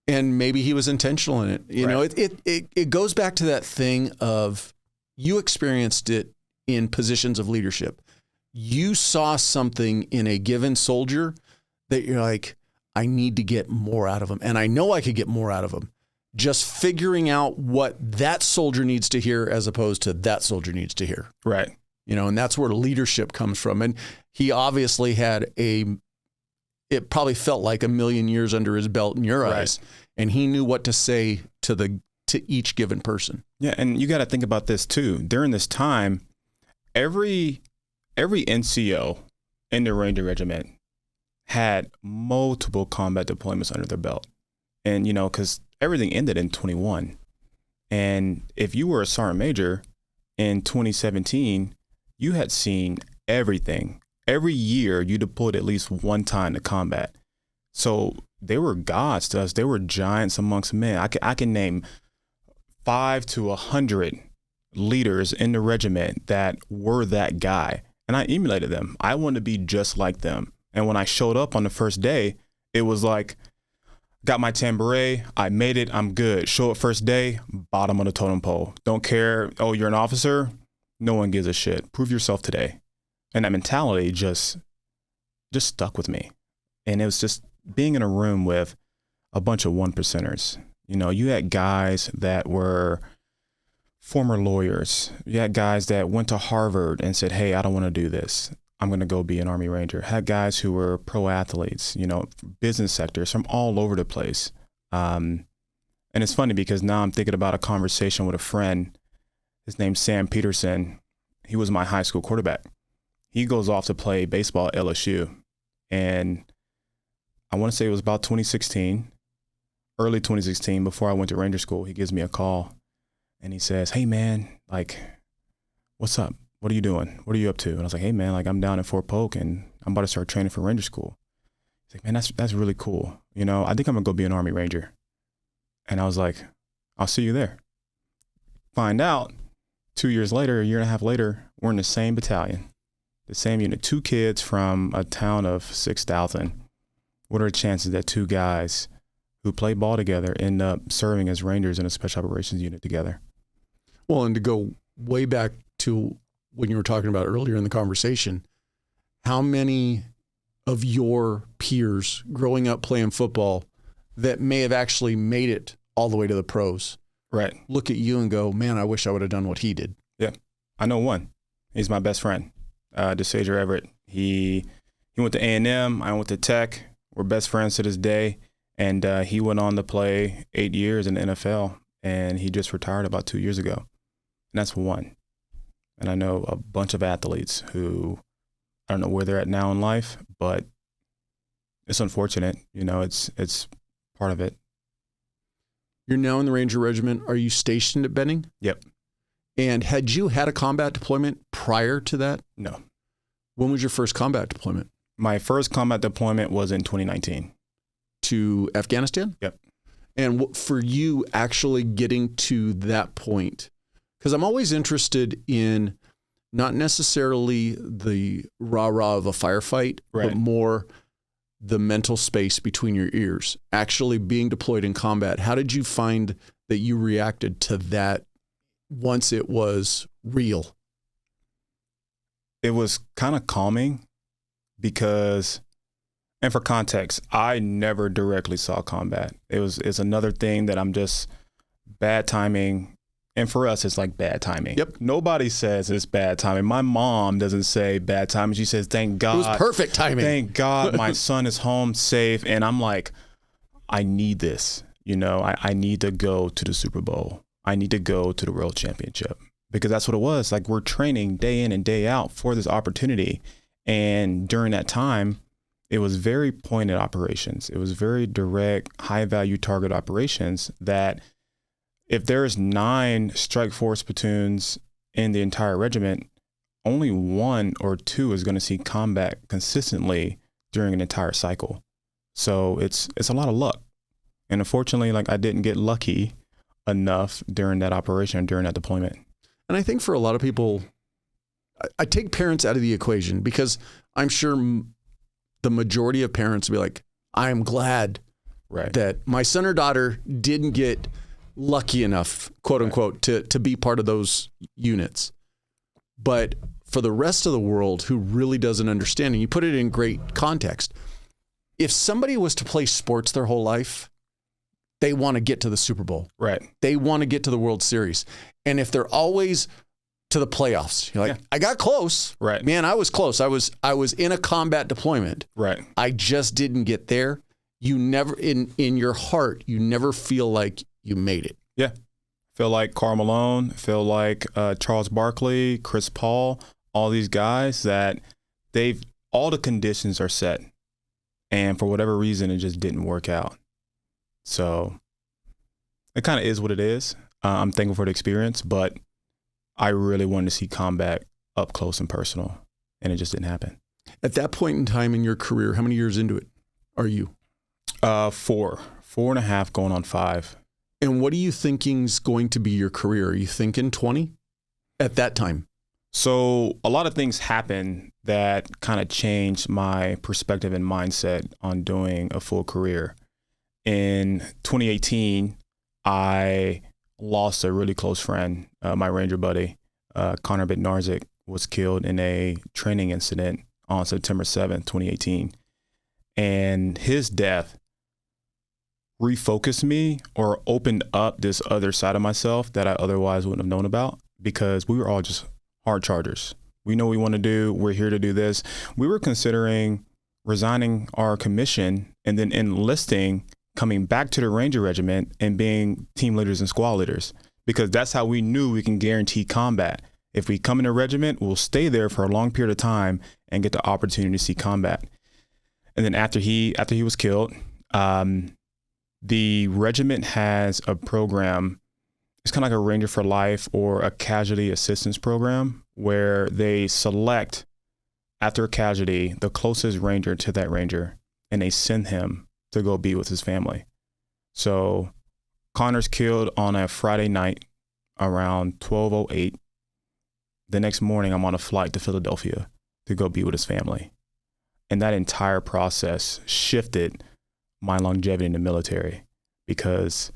And maybe he was intentional in it. You know, it goes back to that thing of you experienced it in positions of leadership. You saw something in a given soldier that you're like, I need to get more out of him. And I know I could get more out of him. Just figuring out what that soldier needs to hear as opposed to that soldier needs to hear. Right. You know, and that's where leadership comes from. And he obviously had it probably felt like a million years under his belt in your eyes. And he knew what to say to each given person. Yeah. And you got to think about this too. During this time, every NCO in the Ranger Regiment had multiple combat deployments under their belt. And, you know, because everything ended in 21. And if you were a sergeant major in 2017, you had seen everything. Every year you deployed at least one time to combat. So they were gods to us. They were giants amongst men. I can name 5 to 100 leaders in the regiment that were that guy. And I emulated them. I wanted to be just like them. And when I showed up on the first day, it was like, got my tan beret, I made it, I'm good. Show up first day, bottom of the totem pole. Don't care, oh, you're an officer? No one gives a shit. Prove yourself today. And that mentality just stuck with me. And it was just being in a room with a bunch of 1%ers. You know, you had guys that were former lawyers. You had guys that went to Harvard and said, hey, I don't want to do this. I'm going to go be an Army Ranger. Had guys who were pro athletes, you know, business sectors from all over the place. And it's funny because now I'm thinking about a conversation with a friend. His name's Sam Peterson. He was my high school quarterback. He goes off to play baseball at LSU. And I want to say it was about 2016, early 2016, before I went to Ranger school. He gives me a call and he says, hey man, like, what's up? What are you doing? What are you up to? And I was like, hey man, like I'm down in Fort Polk and I'm about to start training for Ranger school. He's like, man, that's really cool. You know, I think I'm gonna go be an Army Ranger. And I was like, I'll see you there. Find out 2 years later, a year and a half later, we're in the same battalion, the same unit, 2 kids from a town of 6,000. What are the chances that 2 guys who play ball together end up serving as Rangers in a special operations unit together? Well, and to go way back to when you were talking about earlier in the conversation, how many of your peers growing up playing football that may have actually made it all the way to the pros, right, look at you and go, man, I wish I would have done what he did? Yeah, I know one. He's my best friend, DeSager Everett. He went to A&M. I went to Tech. We're best friends to this day. And he went on to play 8 years in the NFL, and he just retired about 2 years ago. And that's one. And I know a bunch of athletes who, I don't know where they're at now in life, but it's unfortunate. You know, it's part of it. You're now in the Ranger Regiment. Are you stationed at Benning? Yep. And had you had a combat deployment prior to that? No. When was your first combat deployment? My first combat deployment was in 2019. To Afghanistan? Yep. And for you actually getting to that point, because I'm always interested in not necessarily the rah-rah of a firefight, right, but more the mental space between your ears, actually being deployed in combat. How did you find that you reacted to that once it was real? It was kind of calming because, and for context, I never directly saw combat. It's another thing that I'm just bad timing. And for us, it's like bad timing. Yep. Nobody says it's bad timing. My mom doesn't say bad timing. She says, thank God. It was perfect timing. Thank God my son is home safe. And I'm like, I need this. You know, I need to go to the Super Bowl. I need to go to the World Championship, because that's what it was. Like, we're training day in and day out for this opportunity. And during that time, it was very pointed operations. It was very direct, high value target operations that if there's 9 strike force platoons in the entire regiment, only 1 or 2 is going to see combat consistently during an entire cycle. So it's a lot of luck. And unfortunately, like, I didn't get lucky enough during that operation, during that deployment. And I think for a lot of people, I take parents out of the equation, because I'm sure the majority of parents will be like, I'm glad right, that my son or daughter didn't get lucky enough, quote unquote, to be part of those units. But for the rest of the world who really doesn't understand, and you put it in great context, if somebody was to play sports their whole life, they want to get to the Super Bowl. Right. They want to get to the World Series. And if they're always to the playoffs, you're like, I got close. Right. Man, I was close. I was in a combat deployment. Right. I just didn't get there. You never, in your heart, you never feel like you made it. Yeah. Feel like Karl Malone, feel like Charles Barkley, Chris Paul, all these guys that all the conditions are set. And for whatever reason, it just didn't work out. So it kind of is what it is. I'm thankful for the experience, but I really wanted to see combat up close and personal, and it just didn't happen. At that point in time in your career, how many years into it are you? Four and a half going on 5. And what are you thinking's going to be your career? Are you thinking 20 at that time? So a lot of things happened that kind of changed my perspective and mindset on doing a full career. In 2018, I lost a really close friend, my Ranger buddy, Connor Bednarzik, was killed in a training incident on September 7th, 2018. And his death refocused me or opened up this other side of myself that I otherwise wouldn't have known about, because we were all just hard chargers. We know what we want to do. We're here to do this. We were considering resigning our commission and then enlisting, coming back to the Ranger Regiment and being team leaders and squad leaders, because that's how we knew we can guarantee combat. If we come in a regiment, we'll stay there for a long period of time and get the opportunity to see combat. And then after he was killed, the regiment has a program. It's kind of like a Ranger for Life or a casualty assistance program, where they select, after a casualty, the closest Ranger to that Ranger, and they send him to go be with his family. So Connor's killed on a Friday night around 12:08. The next morning, I'm on a flight to Philadelphia to go be with his family. And that entire process shifted my longevity in the military, because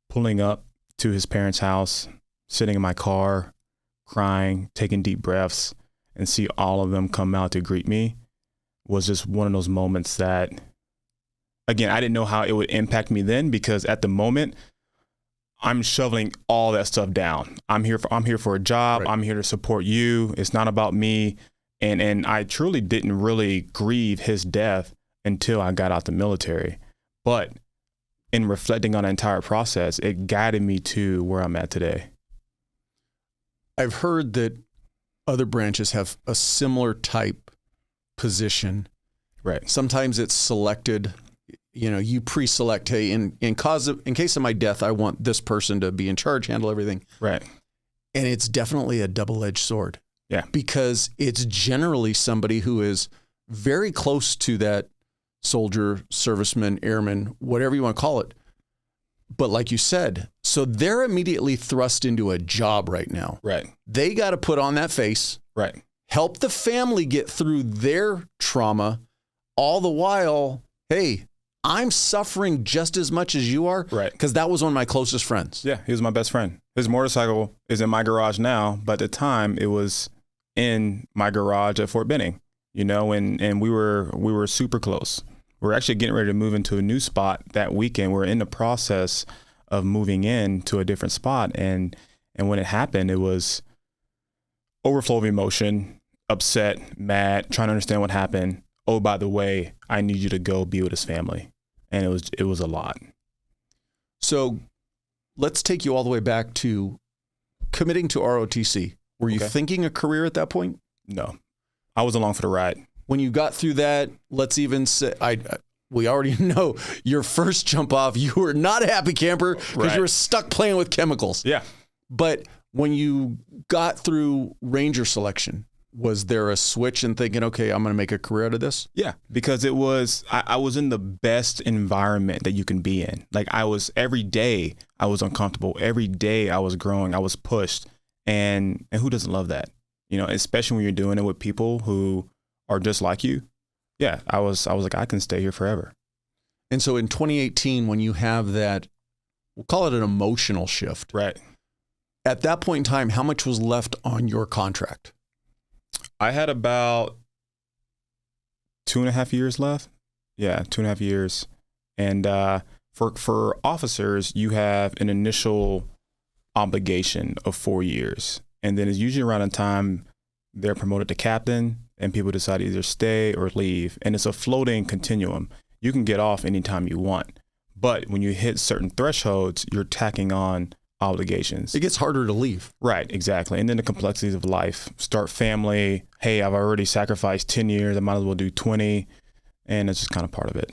pulling up to his parents' house, sitting in my car, crying, taking deep breaths, and see all of them come out to greet me was just one of those moments that, again, I didn't know how it would impact me then, because at the moment, I'm shoveling all that stuff down. I'm here for a job. Right. I'm here to support you. It's not about me. And I truly didn't really grieve his death until I got out the military. But in reflecting on the entire process, it guided me to where I'm at today. I've heard that other branches have a similar type position. Right. Sometimes it's selected. You pre-select, hey, in case of my death, I want this person to be in charge, handle everything. Right. And it's definitely a double-edged sword. Yeah. Because it's generally somebody who is very close to that soldier, serviceman, airman, whatever you want to call it. But like you said, so they're immediately thrust into a job right now. Right. They got to put on that face. Right. Help the family get through their trauma, all the while, hey, I'm suffering just as much as you are. Right. Because that was one of my closest friends. Yeah, he was my best friend. His motorcycle is in my garage now, but at the time it was in my garage at Fort Benning, and we were super close. We're actually getting ready to move into a new spot that weekend. We're in the process of moving in to a different spot. And when it happened, it was overflow of emotion, upset, mad, trying to understand what happened. Oh, by the way, I need you to go be with his family. And it was a lot. So let's take you all the way back to committing to ROTC. Were you thinking a career at that point? No, I was along for the ride. When you got through that, let's even say, we already know your first jump off, you were not a happy camper because you were stuck playing with chemicals. Yeah. But when you got through Ranger selection, was there a switch in thinking, okay, I'm going to make a career out of this? Yeah, because I was in the best environment that you can be in. Like every day I was uncomfortable. Every day I was growing. I was pushed. And who doesn't love that? Especially when you're doing it with people who are just like you. Yeah, I was like, I can stay here forever. And so in 2018, when you have that, we'll call it an emotional shift. Right. At that point in time, how much was left on your contract? I had about 2.5 years left. Yeah, 2.5 years. And for officers, you have an initial obligation of 4 years. And then it's usually around the time they're promoted to captain and people decide to either stay or leave. And it's a floating continuum. You can get off anytime you want. But when you hit certain thresholds, you're tacking on obligations. It gets harder to leave. Right, exactly. And then the complexities of life. Start family. Hey, I've already sacrificed 10 years. I might as well do 20. And it's just kind of part of it.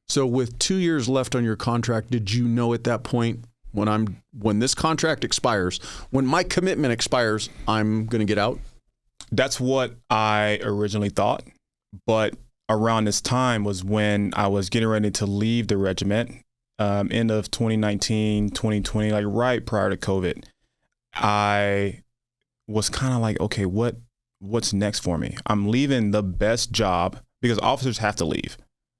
So with 2 years left on your contract, did you know at that point, when this contract expires, when my commitment expires, I'm going to get out? That's what I originally thought. But around this time was when I was getting ready to leave the regiment, end of 2019, 2020, like right prior to COVID. I was kind of like, okay, what's next for me? I'm leaving the best job because officers have to leave.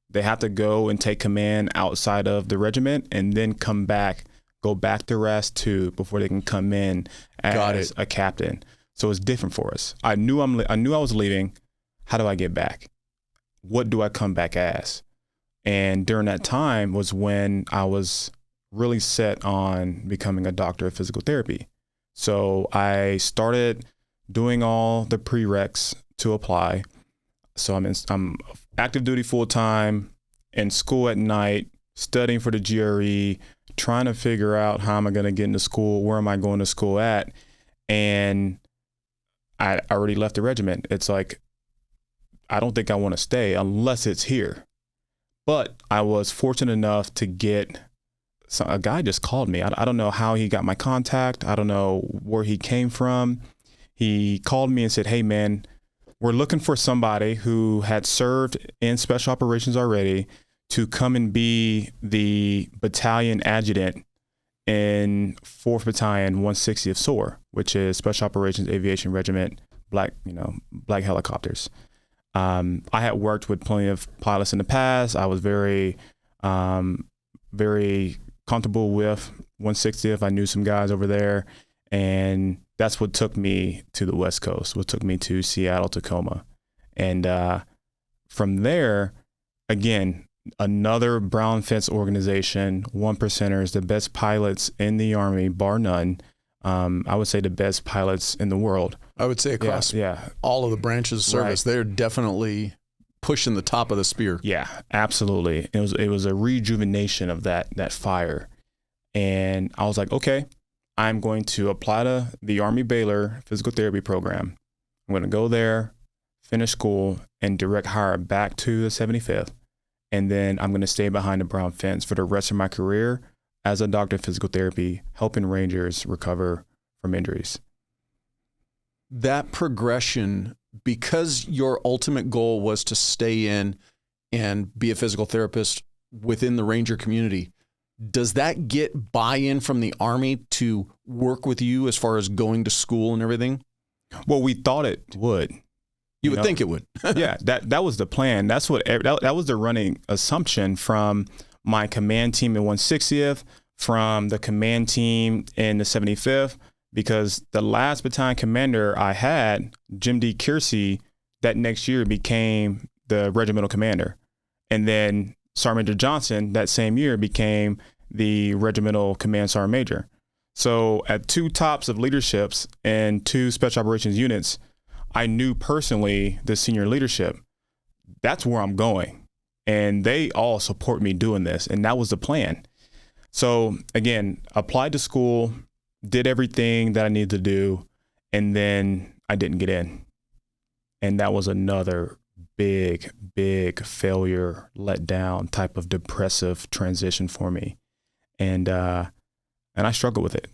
They have to go and take command outside of the regiment and then come back, go back to RAS 2 before they can come in as a captain. So it's different for us. I knew I was leaving. How do I get back? What do I come back as? And during that time was when I was really set on becoming a doctor of physical therapy. So I started doing all the prereqs to apply. So I'm active duty full time, in school at night, studying for the GRE, trying to figure out how am I going to get into school, where am I going to school at, and I already left the regiment. It's like, I don't think I want to stay unless it's here. But I was fortunate enough to get, a guy just called me. I don't know how he got my contact. I don't know where he came from. He called me and said, hey man, we're looking for somebody who had served in special operations already to come and be the battalion adjutant in 4th Battalion, 160th SOAR, which is Special Operations Aviation Regiment, black helicopters. I had worked with plenty of pilots in the past. I was very comfortable with 160th. I knew some guys over there, and that's what took me to the West Coast, what took me to Seattle, Tacoma. And from there, again, another brown fence organization, 1%ers, the best pilots in the Army, bar none. I would say the best pilots in the world. I would say across all of the branches of service, they're definitely pushing the top of the spear. Yeah, absolutely. It was a rejuvenation of that fire. And I was like, okay, I'm going to apply to the Army Baylor physical therapy program. I'm going to go there, finish school, and direct hire back to the 75th. And then I'm going to stay behind the brown fence for the rest of my career as a doctor of physical therapy, helping Rangers recover from injuries. That progression, because your ultimate goal was to stay in and be a physical therapist within the Ranger community, does that get buy-in from the Army to work with you as far as going to school and everything? Well, we thought it would. You would think it would. Yeah, that was the plan. That's what that was the running assumption from my command team in 160th, from the command team in the 75th, because the last battalion commander I had, Jim D. Kiersey, that next year became the regimental commander. And then Sergeant Major Johnson that same year became the regimental command sergeant major. So at 2 tops of leaderships and 2 special operations units, I knew personally the senior leadership. That's where I'm going. And they all support me doing this. And that was the plan. So again, applied to school, did everything that I needed to do, and then I didn't get in. And that was another big failure, let down type of depressive transition for me. And I struggled with it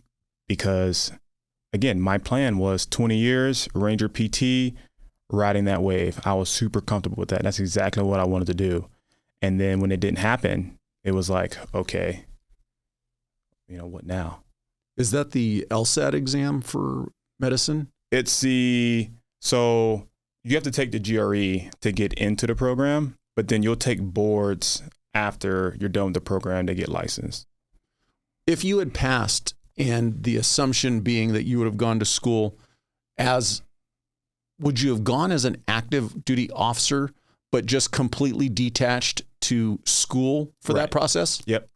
because, again, my plan was 20 years, Ranger PT, riding that wave. I was super comfortable with that. That's exactly what I wanted to do. And then when it didn't happen, it was like, okay, what now? Is that the LSAT exam for medicine? So you have to take the GRE to get into the program, but then you'll take boards after you're done with the program to get licensed. If you had passed, and the assumption being that you would have gone to school would you have gone as an active duty officer, but just completely detached to school for that process? Yep.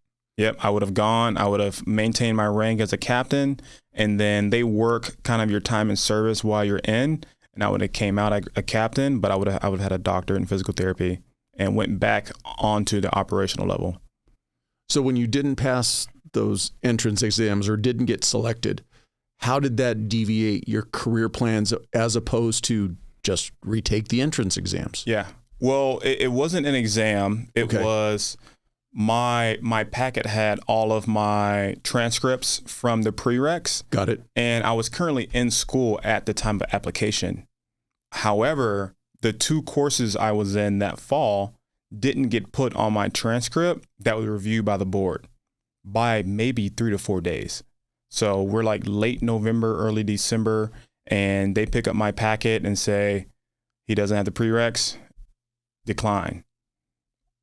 I would have gone. I would have maintained my rank as a captain, and then they work kind of your time in service while you're in. And I would have came out a captain, but I would have had a doctorate in physical therapy and went back onto the operational level. So when you didn't pass those entrance exams or didn't get selected, how did that deviate your career plans as opposed to just retake the entrance exams? Yeah. Well, it wasn't an exam. It was my packet had all of my transcripts from the prereqs. Got it. And I was currently in school at the time of application. However, the 2 courses I was in that fall didn't get put on my transcript that was reviewed by the board by maybe 3 to 4 days. So we're like late November, early December, and they pick up my packet and say, he doesn't have the prereqs, decline.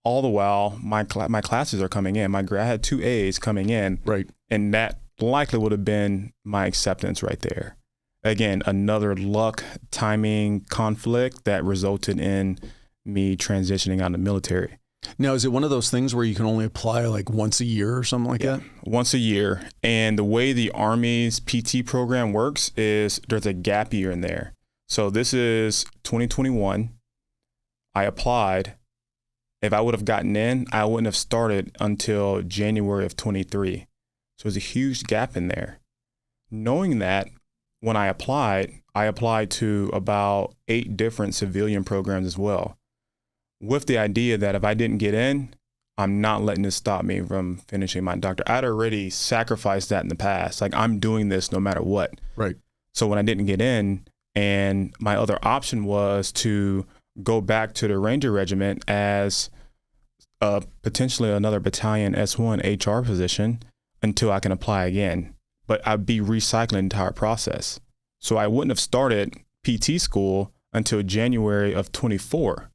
All the while, my classes are coming in. I had 2 A's coming in. Right. And that likely would have been my acceptance right there. Again, another luck timing conflict that resulted in me transitioning out of the military. Now, is it one of those things where you can only apply like once a year or something like that? Once a year. And the way the Army's PT program works is there's a gap year in there. So this is 2021. I applied. If I would have gotten in, I wouldn't have started until January of 23. So there's a huge gap in there. Knowing that, when I applied to about 8 different civilian programs as well, with the idea that if I didn't get in, I'm not letting this stop me from finishing my doctorate. I'd already sacrificed that in the past. Like, I'm doing this no matter what. Right. So when I didn't get in, and my other option was to go back to the Ranger Regiment as potentially another battalion S1 HR position until I can apply again. But I'd be recycling the entire process. So I wouldn't have started PT school until January of 24,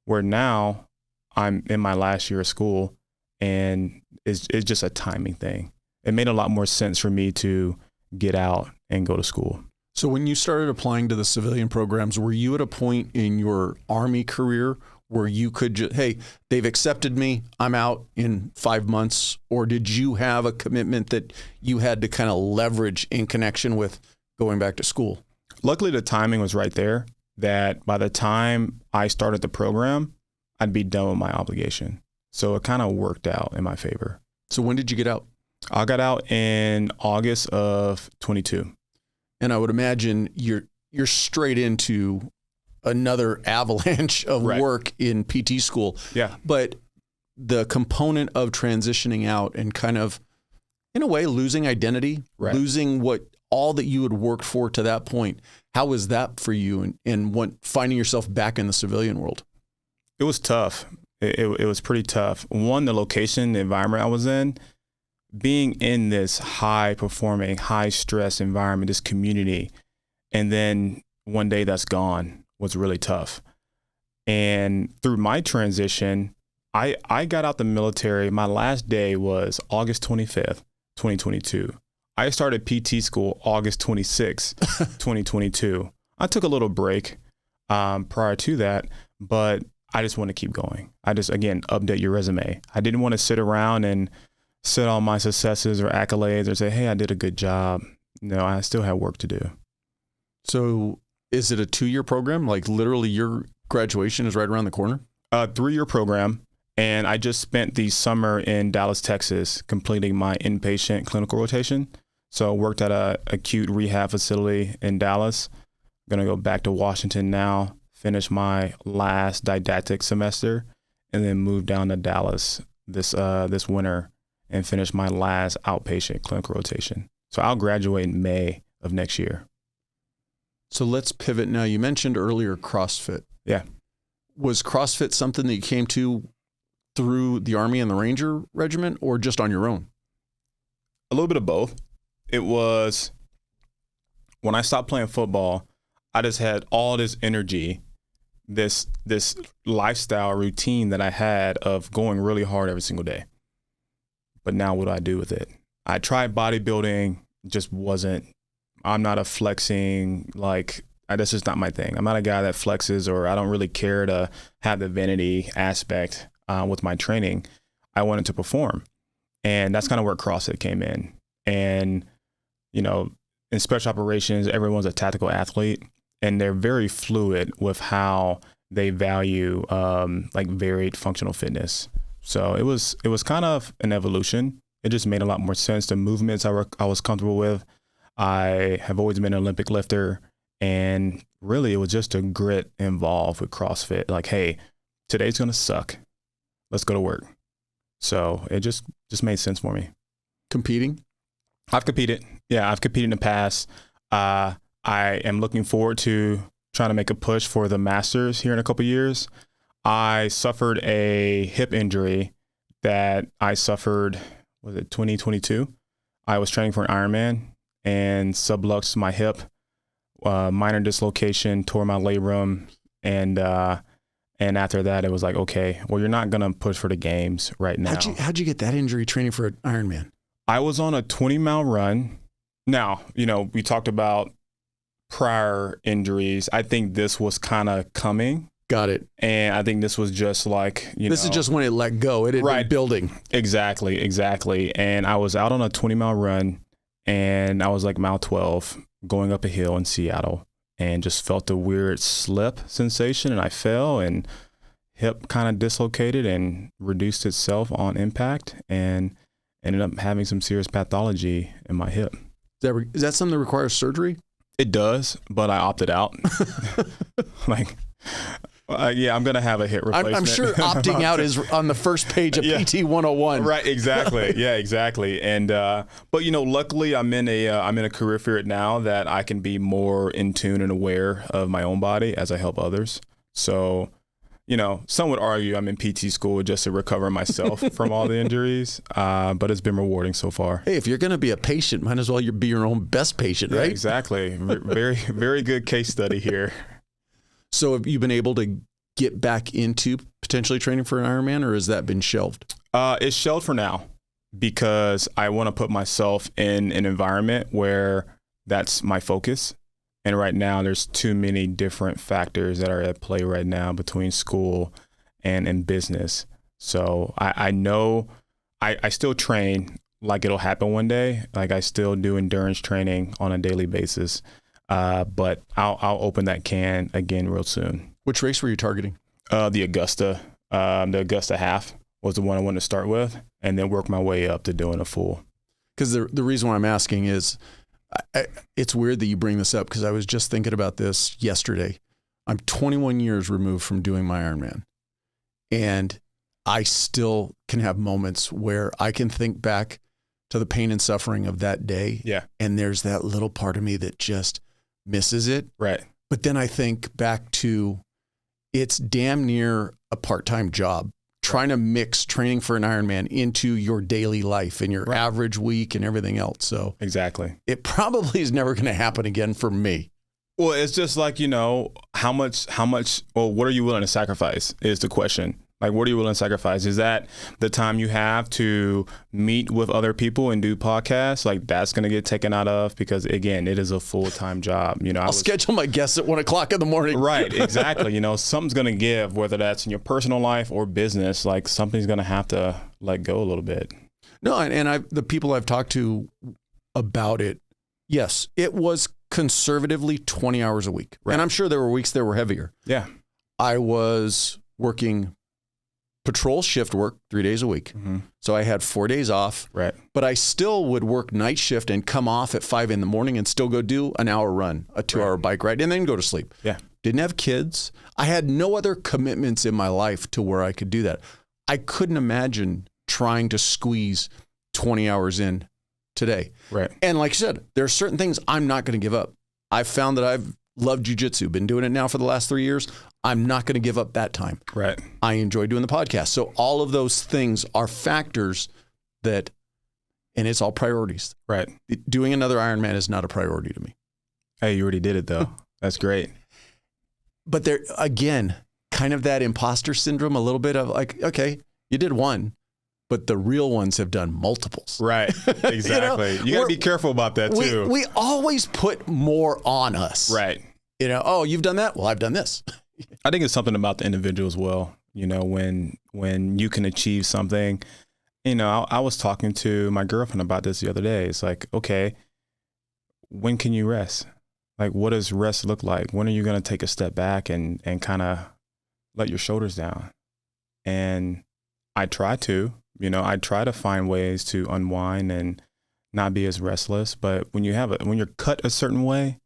where now I'm in my last year of school, and it's just a timing thing. It made a lot more sense for me to get out and go to school. So when you started applying to the civilian programs, were you at a point in your Army career where you could just, hey, they've accepted me, I'm out in 5 months? Or did you have a commitment that you had to kind of leverage in connection with going back to school? Luckily, the timing was right there, that by the time I started the program, I'd be done with my obligation. So it kind of worked out in my favor. So when did you get out? I got out in August of 22. And I would imagine you're straight into another avalanche of work in PT school. Yeah. But the component of transitioning out and kind of, in a way, losing identity, losing all that you had worked for to that point, how was that for you and finding yourself back in the civilian world? It was tough. It was pretty tough. One, the location, the environment I was in, being in this high performing, high stress environment, this community, and then one day that's gone was really tough. And through my transition, I got out the military. My last day was August 25th, 2022. I started PT school August 26th, 2022. I took a little break prior to that, but I just want to keep going. Again, update your resume. I didn't want to sit around and sit on my successes or accolades or say, hey, I did a good job. No, I still have work to do. So is it a 2-year program? Like literally your graduation is right around the corner? 3-year program. And I just spent the summer in Dallas, Texas, completing my inpatient clinical rotation. So I worked at a acute rehab facility in Dallas. I'm going to go back to Washington now, finish my last didactic semester, and then move down to Dallas this winter and finish my last outpatient clinical rotation. So I'll graduate in May of next year. So let's pivot now. You mentioned earlier CrossFit. Yeah. Was CrossFit something that you came to through the Army and the Ranger Regiment, or just on your own? A little bit of both. It was when I stopped playing football, I just had all this energy, this lifestyle routine that I had of going really hard every single day. But now what do I do with it? I tried bodybuilding, just wasn't. I'm not a flexing, that's just not my thing. I'm not a guy that flexes, or I don't really care to have the vanity aspect with my training. I wanted to perform. And that's kind of where CrossFit came in. And, in special operations, everyone's a tactical athlete, and they're very fluid with how they value varied functional fitness. So it was kind of an evolution. It just made a lot more sense. The movements I was comfortable with. I have always been an Olympic lifter, and really it was just a grit involved with CrossFit. Like, hey, today's going to suck. Let's go to work. So it just made sense for me. Competing? I've competed. Yeah, I've competed in the past. I am looking forward to trying to make a push for the Masters here in a couple of years, I suffered a hip injury that I suffered, was it 2022? I was training for an Ironman and subluxed my hip, minor dislocation, tore my labrum, and after that it was like, okay, well, you're not gonna push for the games right now. How'd you get that injury training for an Ironman? I was on a 20-mile run. Now, we talked about prior injuries. I think this was kind of coming. Got it. And I think this was just like, this is just when it let go. It had been building. Exactly. And I was out on a 20-mile run, and I was like mile 12 going up a hill in Seattle, and just felt a weird slip sensation, and I fell, and hip kind of dislocated and reduced itself on impact, and ended up having some serious pathology in my hip. Is that something that requires surgery? It does, but I opted out. Yeah, I'm going to have a hip replacement. I'm sure opting out is on the first page of PT 101. Right, exactly. Yeah, exactly. And but luckily I'm in a career field now that I can be more in tune and aware of my own body as I help others. So, some would argue I'm in PT school just to recover myself from all the injuries, but it's been rewarding so far. Hey, if you're going to be a patient, might as well be your own best patient, right? Yeah, exactly. Very, very good case study here. So have you been able to get back into potentially training for an Ironman, or has that been shelved? It's shelved for now because I want to put myself in an environment where that's my focus. And right now there's too many different factors that are at play right now between school and in business. So I know I still train like it'll happen one day. Like I still do endurance training on a daily basis. But I'll open that can again real soon. Which race were you targeting? The Augusta half was the one I wanted to start with, and then work my way up to doing a full. Because the reason why I'm asking is, it's weird that you bring this up, because I was just thinking about this yesterday. I'm 21 years removed from doing my Ironman, and I still can have moments where I can think back to the pain and suffering of that day. Yeah. And there's that little part of me that just misses it. Right. But then I think back to, it's damn near a part-time job, trying to mix training for an Ironman into your daily life and your average week and everything else. So exactly, it probably is never going to happen again for me. Well, it's just like, how much, well, what are you willing to sacrifice is the question. Like, what are you willing to sacrifice? Is that the time you have to meet with other people and do podcasts? Like, that's going to get taken out of, because again, it is a full-time job. I'll schedule my guests at 1:00 in the morning. Right. Exactly. Something's going to give, whether that's in your personal life or business, like something's going to have to let go a little bit. No. And the people I've talked to about it, yes, it was conservatively 20 hours a week. Right. And I'm sure there were weeks that were heavier. Yeah. I was working patrol shift work 3 days a week. Mm-hmm. So I had 4 days off. Right. But I still would work night shift and come off at 5 a.m. and still go do an hour run, a 2-hour bike ride, and then go to sleep. Yeah. Didn't have kids. I had no other commitments in my life to where I could do that. I couldn't imagine trying to squeeze 20 hours in today. Right. And like I said, there are certain things I'm not going to give up. I've found that I've loved jiu-jitsu, been doing it now for the last 3 years. I'm not going to give up that time. Right. I enjoy doing the podcast. So all of those things are factors that, and it's all priorities. Right. Doing another Ironman is not a priority to me. Hey, you already did it though. That's great. But there, again, kind of that imposter syndrome, a little bit of like, okay, you did one, but the real ones have done multiples. Right. Exactly. you got to be careful about that too. We always put more on us. Right. Oh, you've done that? Well, I've done this. I think it's something about the individual as well. When you can achieve something, I was talking to my girlfriend about this the other day. It's like, okay, when can you rest? Like, what does rest look like? When are you going to take a step back and kind of let your shoulders down? And I try to, I try to find ways to unwind and not be as restless. But when you're cut a certain way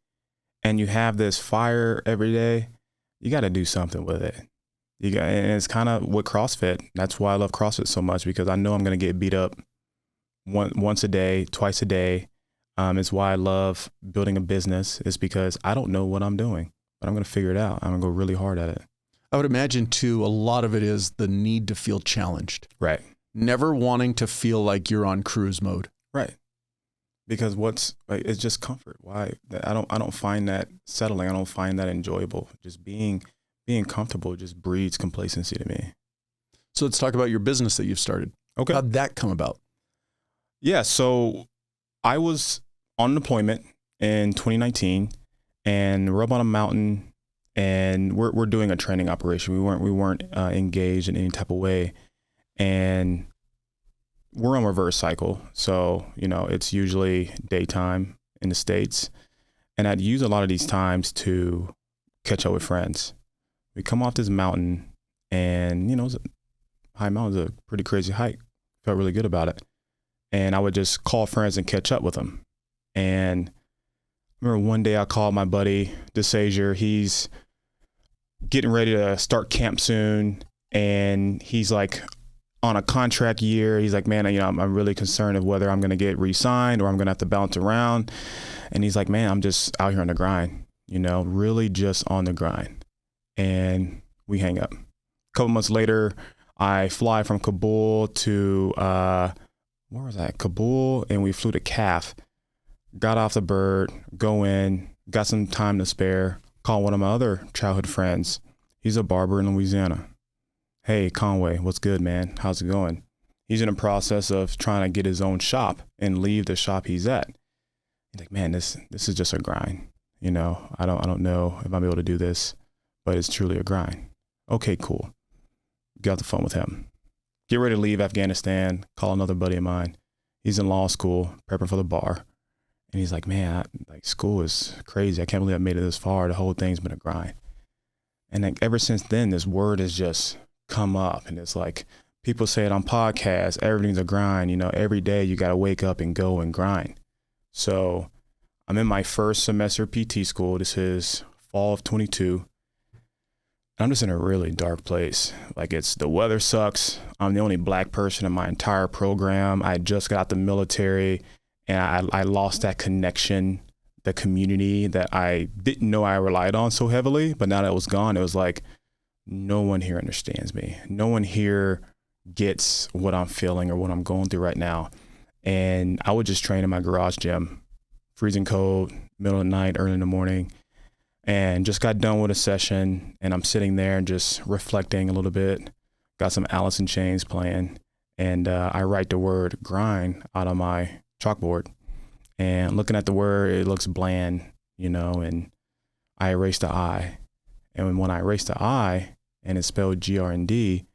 and you have this fire every day, you got to do something with it. And it's kind of with CrossFit. That's why I love CrossFit so much, because I know I'm going to get beat up once a day, twice a day. It's why I love building a business, is because I don't know what I'm doing. but I'm going to figure it out. I'm going to go really hard at it. I would imagine too, a lot of it is the need to feel challenged. Right. Never wanting to feel like you're on cruise mode. Right. Because it's just comfort. Why? I don't find that settling. I don't find that enjoyable. Just being comfortable just breeds complacency to me. So let's talk about your business that you've started. Okay. How'd that come about? Yeah. So I was on deployment in 2019, and we're up on a mountain, and we're doing a training operation. We weren't engaged in any type of way, and we're on reverse cycle. So, it's usually daytime in the States. And I'd use a lot of these times to catch up with friends. We come off this mountain, and, it's a high mountain, it's a pretty crazy hike. Felt really good about it. And I would just call friends and catch up with them. And I remember one day I called my buddy, DeSazier. He's getting ready to start camp soon. And he's like, on a contract year, he's like, man, I'm really concerned of whether I'm going to get re-signed or I'm going to have to bounce around. And he's like, man, I'm just out here on the grind, really just on the grind. And we hang up. A couple months later, I fly from Kabul to, where was I? Kabul, and we flew to CAF, got off the bird, go in, got some time to spare, call one of my other childhood friends. He's a barber in Louisiana. Hey, Conway, what's good, man? How's it going? He's in the process of trying to get his own shop and leave the shop he's at. He's like, man, this is just a grind. I don't know if I'm able to do this, but it's truly a grind. Okay, cool. Get off the phone with him. Get ready to leave Afghanistan, call another buddy of mine. He's in law school, prepping for the bar. And he's like, man, school is crazy. I can't believe I made it this far. The whole thing's been a grind. And ever since then, this word has just come up, and it's like people say it on podcasts, everything's a grind. Every day you got to wake up and go and grind. So I'm in my first semester of PT school. This is fall of 22. I'm just in a really dark place. The weather sucks. I'm the only black person in my entire program. I just got out the military, and I lost that connection, the community that I didn't know I relied on so heavily. But now that it was gone, it was like, no one here understands me. No one here gets what I'm feeling or what I'm going through right now. And I would just train in my garage gym, freezing cold, middle of the night, early in the morning, and just got done with a session. And I'm sitting there and just reflecting a little bit, got some Alice in Chains playing. And I write the word grind out on my chalkboard, and looking at the word, it looks bland, and I erase the I. And when I erased the I and it's spelled GRND,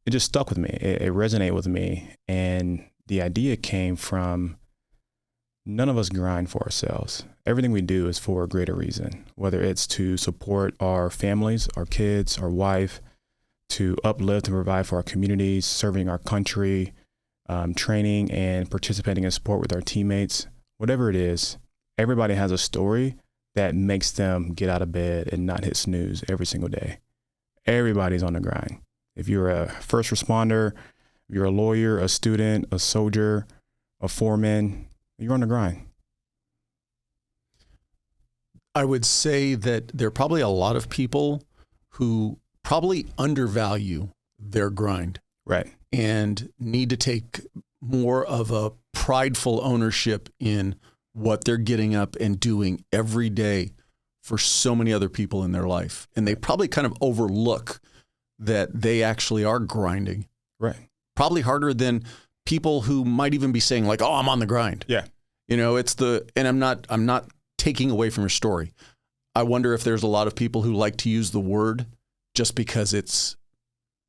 it just stuck with me. It resonated with me. And the idea came from none of us grind for ourselves. Everything we do is for a greater reason, whether it's to support our families, our kids, our wife, to uplift and provide for our communities, serving our country, training and participating in sport with our teammates, whatever it is. Everybody has a story that makes them get out of bed and not hit snooze every single day. Everybody's on the grind. If you're a first responder, if you're a lawyer, a student, a soldier, a foreman, you're on the grind. I would say that there are probably a lot of people who probably undervalue their grind. Right. And need to take more of a prideful ownership in what they're getting up and doing every day for so many other people in their life. And they probably kind of overlook that they actually are grinding. Right. Probably harder than people who might even be saying like, oh, I'm on the grind. Yeah. And I'm not taking away from your story. I wonder if there's a lot of people who like to use the word just because it's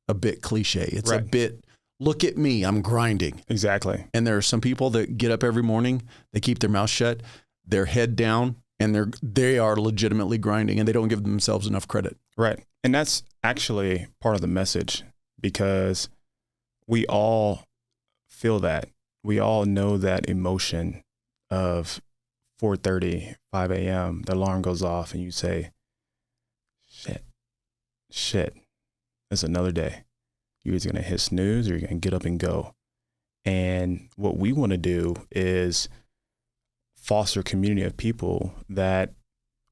a bit cliche. It's right. a bit, look at me, I'm grinding. Exactly. And there are some people that get up every morning, they keep their mouth shut, their head down, and they are legitimately grinding, and they don't give themselves enough credit. Right. And that's actually part of the message, because we all feel that. We all know that emotion of 4:30, 5 a.m., the alarm goes off and you say, shit, it's another day. You're either going to hit snooze or you're going to get up and go. And what we want to do is foster a community of people that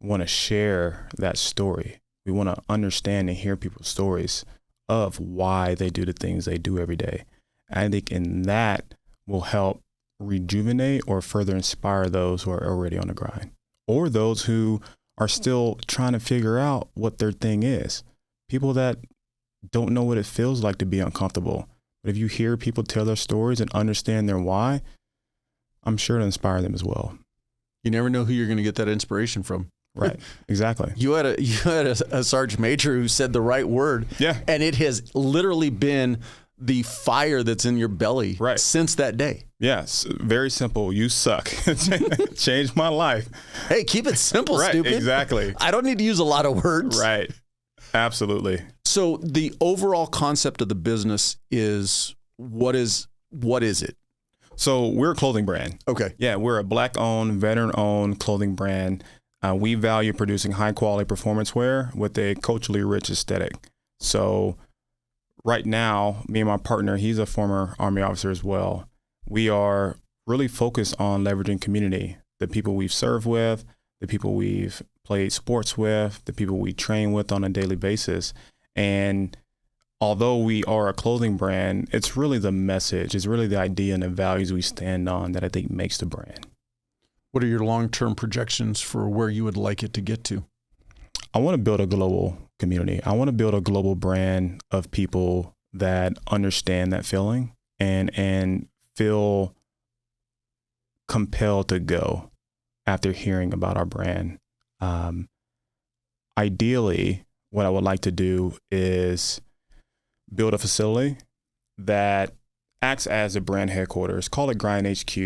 want to share that story. We want to understand and hear people's stories of why they do the things they do every day. I think in that will help rejuvenate or further inspire those who are already on the grind, or those who are still trying to figure out what their thing is. People that don't know what it feels like to be uncomfortable. But if you hear people tell their stories and understand their why, I'm sure to inspire them as well. You never know who you're going to get that inspiration from. Right. Exactly. You had a sergeant major who said the right word. Yeah. And it has literally been the fire that's in your belly since that day. Yes. Very simple. You suck. Changed my life. Hey, keep it simple, right, stupid. Exactly. I don't need to use a lot of words. Right. Absolutely. So the overall concept of the business is what is it? So we're a clothing brand. Okay. Yeah, we're a Black-owned, veteran-owned clothing brand. We value producing high-quality performance wear with a culturally rich aesthetic. So right now, me and my partner, he's a former Army officer as well. We are really focused on leveraging community, the people we've served with, the people we've played sports with, the people we train with on a daily basis. And although we are a clothing brand, it's really the message, it's really the idea and the values we stand on that I think makes the brand. What are your long-term projections for where you would like it to get to? I want to build a global community. I want to build a global brand of people that understand that feeling and feel compelled to go after hearing about our brand. Ideally, what I would like to do is build a facility that acts as a brand headquarters. Call it Grind HQ.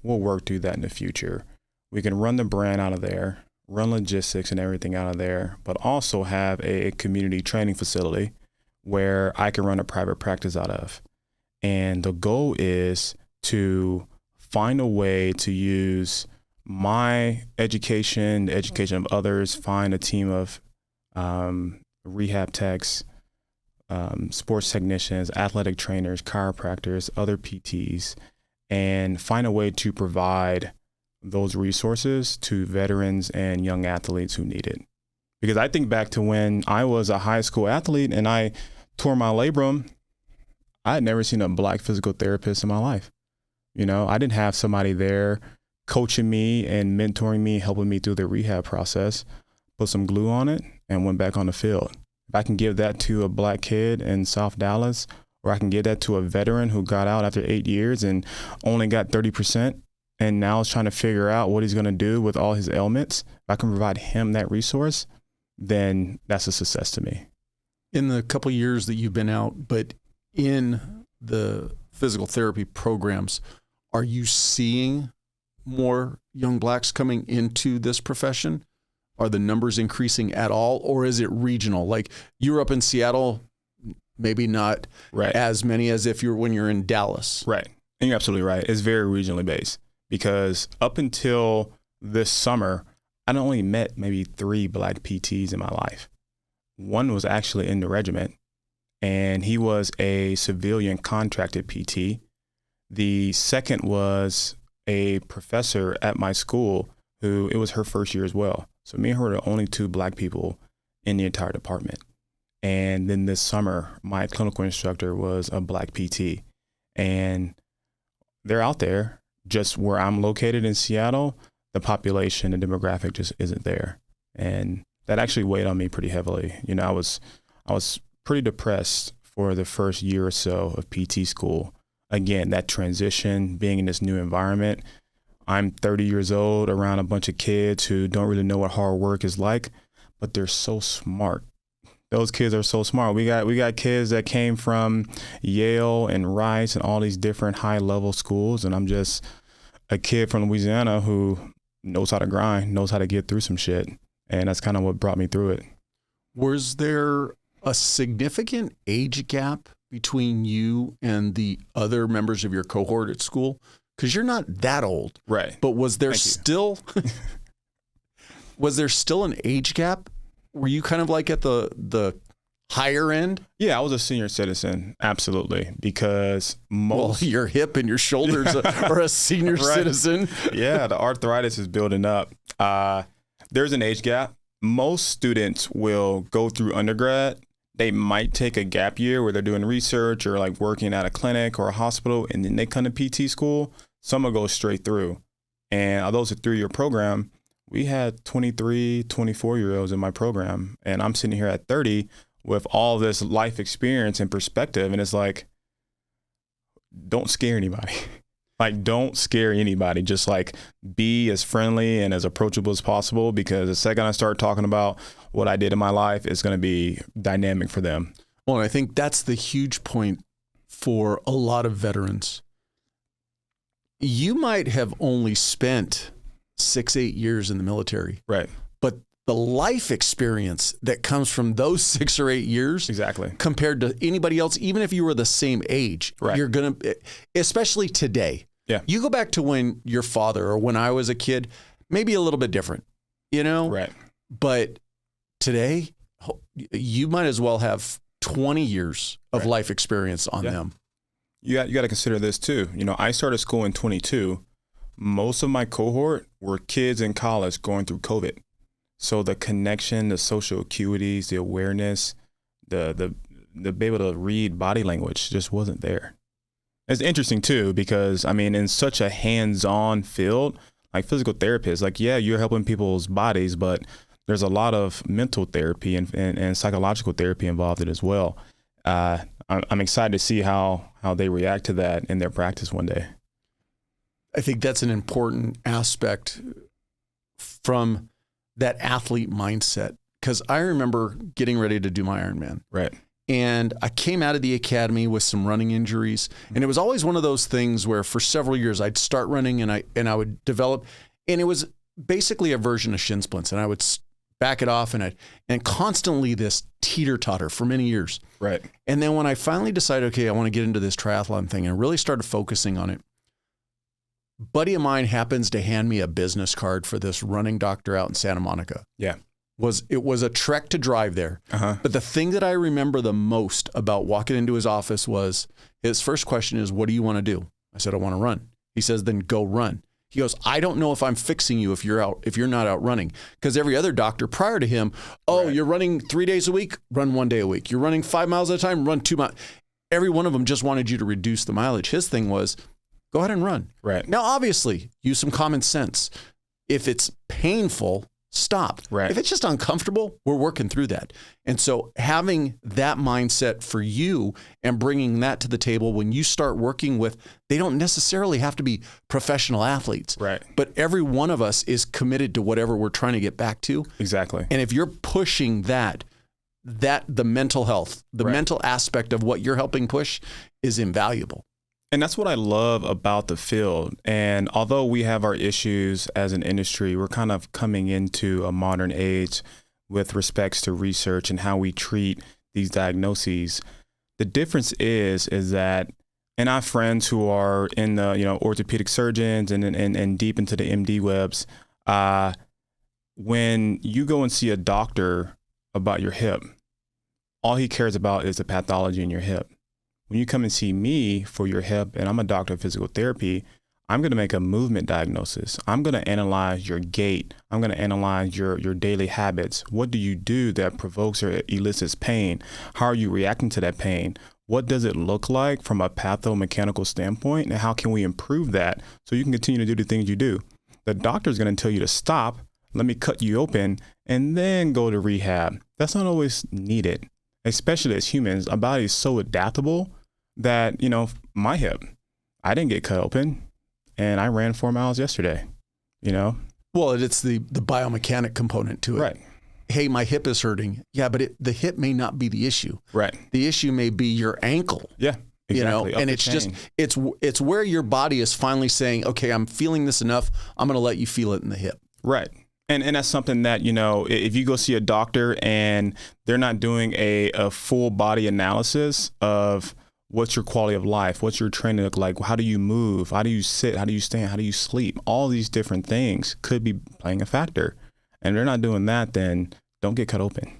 We'll work through that in the future. We can run the brand out of there, run logistics and everything out of there, but also have a community training facility where I can run a private practice out of. And the goal is to find a way to use my education, the education of others, find a team of rehab techs, sports technicians, athletic trainers, chiropractors, other PTs, and find a way to provide those resources to veterans and young athletes who need it. Because I think back to when I was a high school athlete and I tore my labrum, I had never seen a Black physical therapist in my life. You know, I didn't have somebody there coaching me and mentoring me, helping me through the rehab process, put some glue on it and went back on the field. If I can give that to a Black kid in South Dallas, or I can give that to a veteran who got out after 8 years and only got 30%, and now is trying to figure out what he's going to do with all his ailments, if I can provide him that resource, then that's a success to me. In the couple of years that you've been out, but in the physical therapy programs, are you seeing more young Blacks coming into this profession? Are the numbers increasing at all, or is it regional? Like you're up in Seattle, maybe not as many as if when you're in Dallas. Right. And you're absolutely right. It's very regionally based, because up until this summer, I'd only met maybe 3 Black PTs in my life. One was actually in the regiment, and he was a civilian contracted PT. The second was a professor at my school who, it was her first year as well. So me and her were the only 2 Black people in the entire department. And then this summer, my clinical instructor was a Black PT. And they're out there. Just where I'm located in Seattle, the population and demographic just isn't there. And that actually weighed on me pretty heavily. You know, I was pretty depressed for the first year or so of PT school. Again, that transition, being in this new environment. I'm 30 years old around a bunch of kids who don't really know what hard work is like, but they're so smart. Those kids are so smart. We got kids that came from Yale and Rice and all these different high-level schools, and I'm just a kid from Louisiana who knows how to grind, knows how to get through some shit, and that's kind of what brought me through it. Was there a significant age gap between you and the other members of your cohort at school? Because you're not that old, right? But was there was there still an age gap? Were you kind of like at the higher end? Yeah, I was a senior citizen, absolutely, because well, your hip and your shoulders are a senior citizen. Yeah, the arthritis is building up. There's an age gap. Most students will go through undergrad. They might take a gap year where they're doing research or like working at a clinic or a hospital, and then they come to PT school. Some will go straight through. And although it's a 3-year program, we had 23, 24-year-olds in my program. And I'm sitting here at 30 with all this life experience and perspective. And it's like, don't scare anybody. Like, don't scare anybody. Just like be as friendly and as approachable as possible, because the second I start talking about what I did in my life, it's going to be dynamic for them. Well, I think that's the huge point for a lot of veterans. You might have only spent 6-8 years in the military. Right. But the life experience that comes from those 6 or 8 years, exactly, compared to anybody else, even if you were the same age, right, you're going to, especially today. Yeah. You go back to when your father or when I was a kid, maybe a little bit different, you know? Right. But today, you might as well have 20 years of life experience on them. You got to consider this too. You know, I started school in 22. Most of my cohort were kids in college going through COVID. So the connection, the social acuities, the awareness, the be able to read body language just wasn't there. It's interesting too, because I mean, in such a hands-on field, like physical therapists, like, yeah, you're helping people's bodies, but there's a lot of mental therapy and psychological therapy involved in it as well. I'm excited to see how they react to that in their practice one day. I think that's an important aspect from that athlete mindset, because I remember getting ready to do my Ironman. Right. And I came out of the academy with some running injuries. And it was always one of those things where for several years I'd start running and I would develop, and it was basically a version of shin splints. And I would back it off and constantly this teeter-totter for many years. Right. And then when I finally decided, okay, I want to get into this triathlon thing and really started focusing on it, a buddy of mine happens to hand me a business card for this running doctor out in Santa Monica. Yeah. It was a trek to drive there. Uh-huh. But the thing that I remember the most about walking into his office was his first question is, what do you want to do? I said, I want to run. He says, then go run. He goes, I don't know if I'm fixing you if you're not out running. Because every other doctor prior to him, right, you're running 3 days a week, run 1 day a week. You're running 5 miles at a time, run 2 miles. Every one of them just wanted you to reduce the mileage. His thing was, go ahead and run. Right. Now, obviously, use some common sense. If it's painful, stop. Right. If it's just uncomfortable, we're working through that. And so having that mindset for you and bringing that to the table when you start working with, they don't necessarily have to be professional athletes. Right. But every one of us is committed to whatever we're trying to get back to. Exactly. And if you're pushing that the mental health, the right, mental aspect of what you're helping push is invaluable. And that's what I love about the field. And although we have our issues as an industry, we're kind of coming into a modern age with respects to research and how we treat these diagnoses. The difference is that, and I have friends who are in the, orthopedic surgeons and deep into the MD webs. When you go and see a doctor about your hip, all he cares about is the pathology in your hip. When you come and see me for your hip, and I'm a doctor of physical therapy, I'm going to make a movement diagnosis. I'm going to analyze your gait. I'm going to analyze your daily habits. What do you do that provokes or elicits pain? How are you reacting to that pain? What does it look like from a pathomechanical standpoint? And how can we improve that so you can continue to do the things you do? The doctor is going to tell you to stop, let me cut you open, and then go to rehab. That's not always needed, especially as humans. Our body is so adaptable that, my hip, I didn't get cut open and I ran 4 miles yesterday, Well, it's the biomechanic component to it. Right. Hey, my hip is hurting. Yeah, but the hip may not be the issue. Right. The issue may be your ankle. Yeah, exactly. And it's just, it's where your body is finally saying, okay, I'm feeling this enough. I'm going to let you feel it in the hip. Right. And that's something that, if you go see a doctor and they're not doing a full body analysis of what's your quality of life, what's your training look like, how do you move, how do you sit, how do you stand, how do you sleep, all these different things could be playing a factor. And if they're not doing that, then don't get cut open.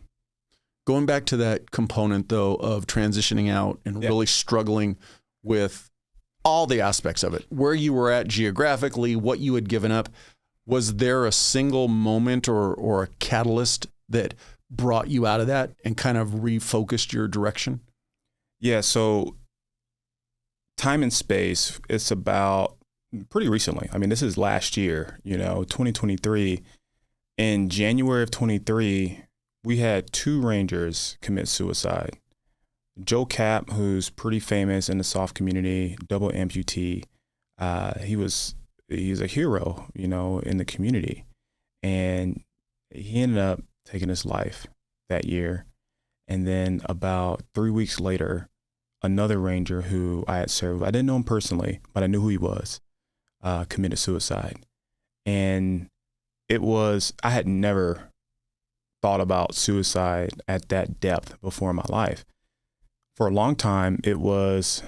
Going back to that component, though, of transitioning out and really struggling with all the aspects of it, where you were at geographically, what you had given up, Was there a single moment or a catalyst that brought you out of that and kind of refocused your direction? Yeah, so time and space, it's about pretty recently. I mean, this is last year, 2023. In January of 23, we had 2 Rangers commit suicide. Joe Cap, who's pretty famous in the soft community, double amputee. He's a hero, in the community. And he ended up taking his life that year. And then about 3 weeks later, another Ranger who I had served, I didn't know him personally, but I knew who he was, committed suicide. And I had never thought about suicide at that depth before in my life. For a long time, it was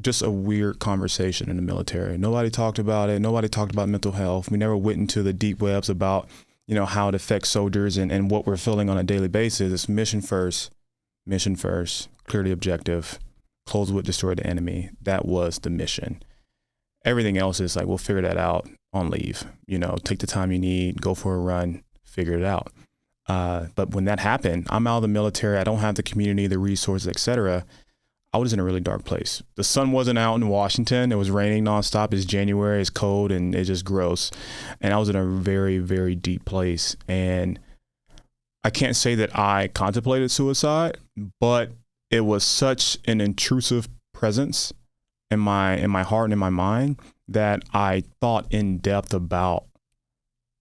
just a weird conversation in the military. Nobody talked about it. Nobody talked about mental health. We never went into the deep webs about, how it affects soldiers and what we're feeling on a daily basis. It's mission first, clear the objective, close with, destroy the enemy. That was the mission. Everything else is like, we'll figure that out on leave. Take the time you need, go for a run, figure it out. But when that happened, I'm out of the military. I don't have the community, the resources, et cetera. I was in a really dark place. The sun wasn't out in Washington. It was raining nonstop. It's January. It's cold and it's just gross. And I was in a very, very deep place. And I can't say that I contemplated suicide, but it was such an intrusive presence in my heart and in my mind that I thought in depth about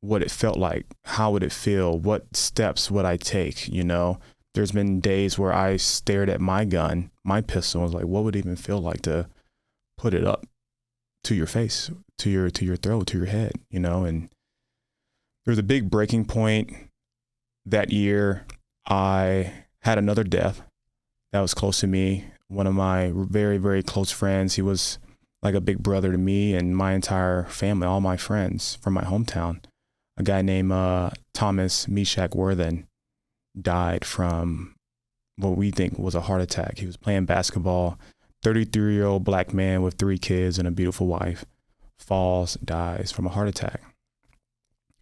what it felt like, how would it feel, what steps would I take, There's been days where I stared at my gun, my pistol, and was like, what would it even feel like to put it up to your face, to your throat, to your head, And there was a big breaking point that year. I had another death that was close to me. One of my very, very close friends, he was like a big brother to me and my entire family, all my friends from my hometown. A guy named Thomas Meshach Worthen died from what we think was a heart attack. He was playing basketball, 33-year-old black man with 3 kids and a beautiful wife, falls, dies from a heart attack.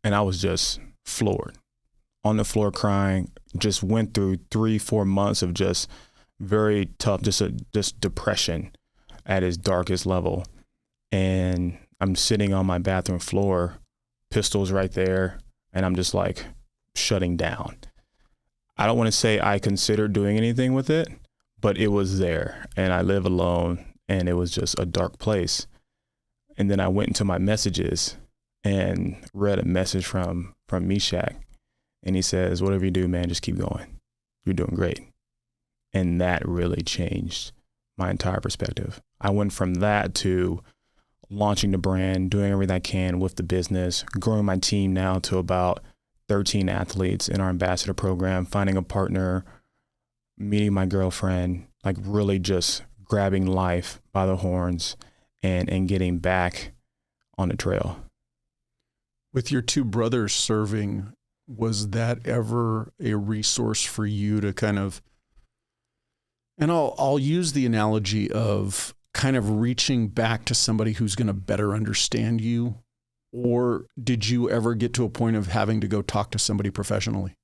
And I was just floored, on the floor crying, just went through 3-4 months of just very tough, just depression at its darkest level. And I'm sitting on my bathroom floor, pistols right there, and I'm just like shutting down. I don't want to say I considered doing anything with it, but it was there, and I live alone, and it was just a dark place. And then I went into my messages and read a message from Meshach, and he says, whatever you do, man, just keep going. You're doing great. And that really changed my entire perspective. I went from that to launching the brand, doing everything I can with the business, growing my team now to about 13 athletes in our ambassador program, finding a partner, meeting my girlfriend, like really just grabbing life by the horns and getting back on the trail. With your 2 brothers serving, was that ever a resource for you to kind of, and I'll use the analogy of kind of reaching back to somebody who's going to better understand you? Or did you ever get to a point of having to go talk to somebody professionally?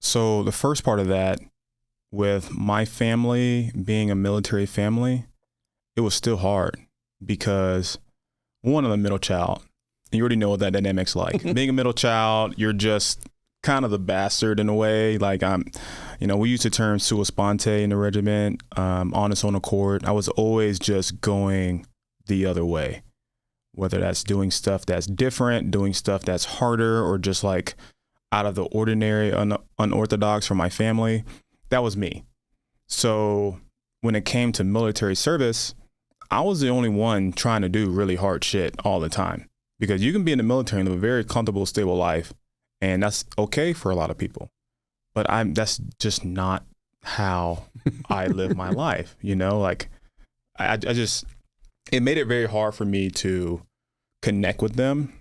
So the first part of that, with my family being a military family, it was still hard because one, I'm a middle child. You already know what that dynamic's like. Being a middle child, you're just kind of the bastard in a way. Like we use the term sua sponte in the regiment, on its own accord. I was always just going the other way, whether that's doing stuff that's different, doing stuff that's harder, or just like out of the ordinary, unorthodox for my family. That was me. So when it came to military service, I was the only one trying to do really hard shit all the time, because you can be in the military and live a very comfortable, stable life, and that's okay for a lot of people. But that's just not how I live my life. Like it made it very hard for me to connect with them.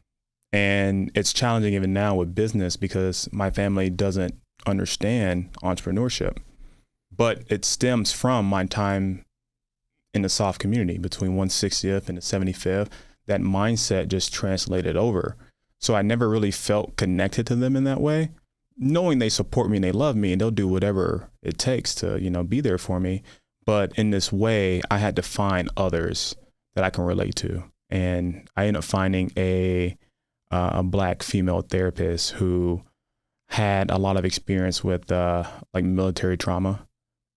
And it's challenging even now with business because my family doesn't understand entrepreneurship. But it stems from my time in the soft community between 160th and the 75th. that mindset just translated over. So I never really felt connected to them in that way, knowing they support me and they love me and they'll do whatever it takes to, be there for me. But in this way, I had to find others that I can relate to. And I ended up finding a Black female therapist who had a lot of experience with military trauma.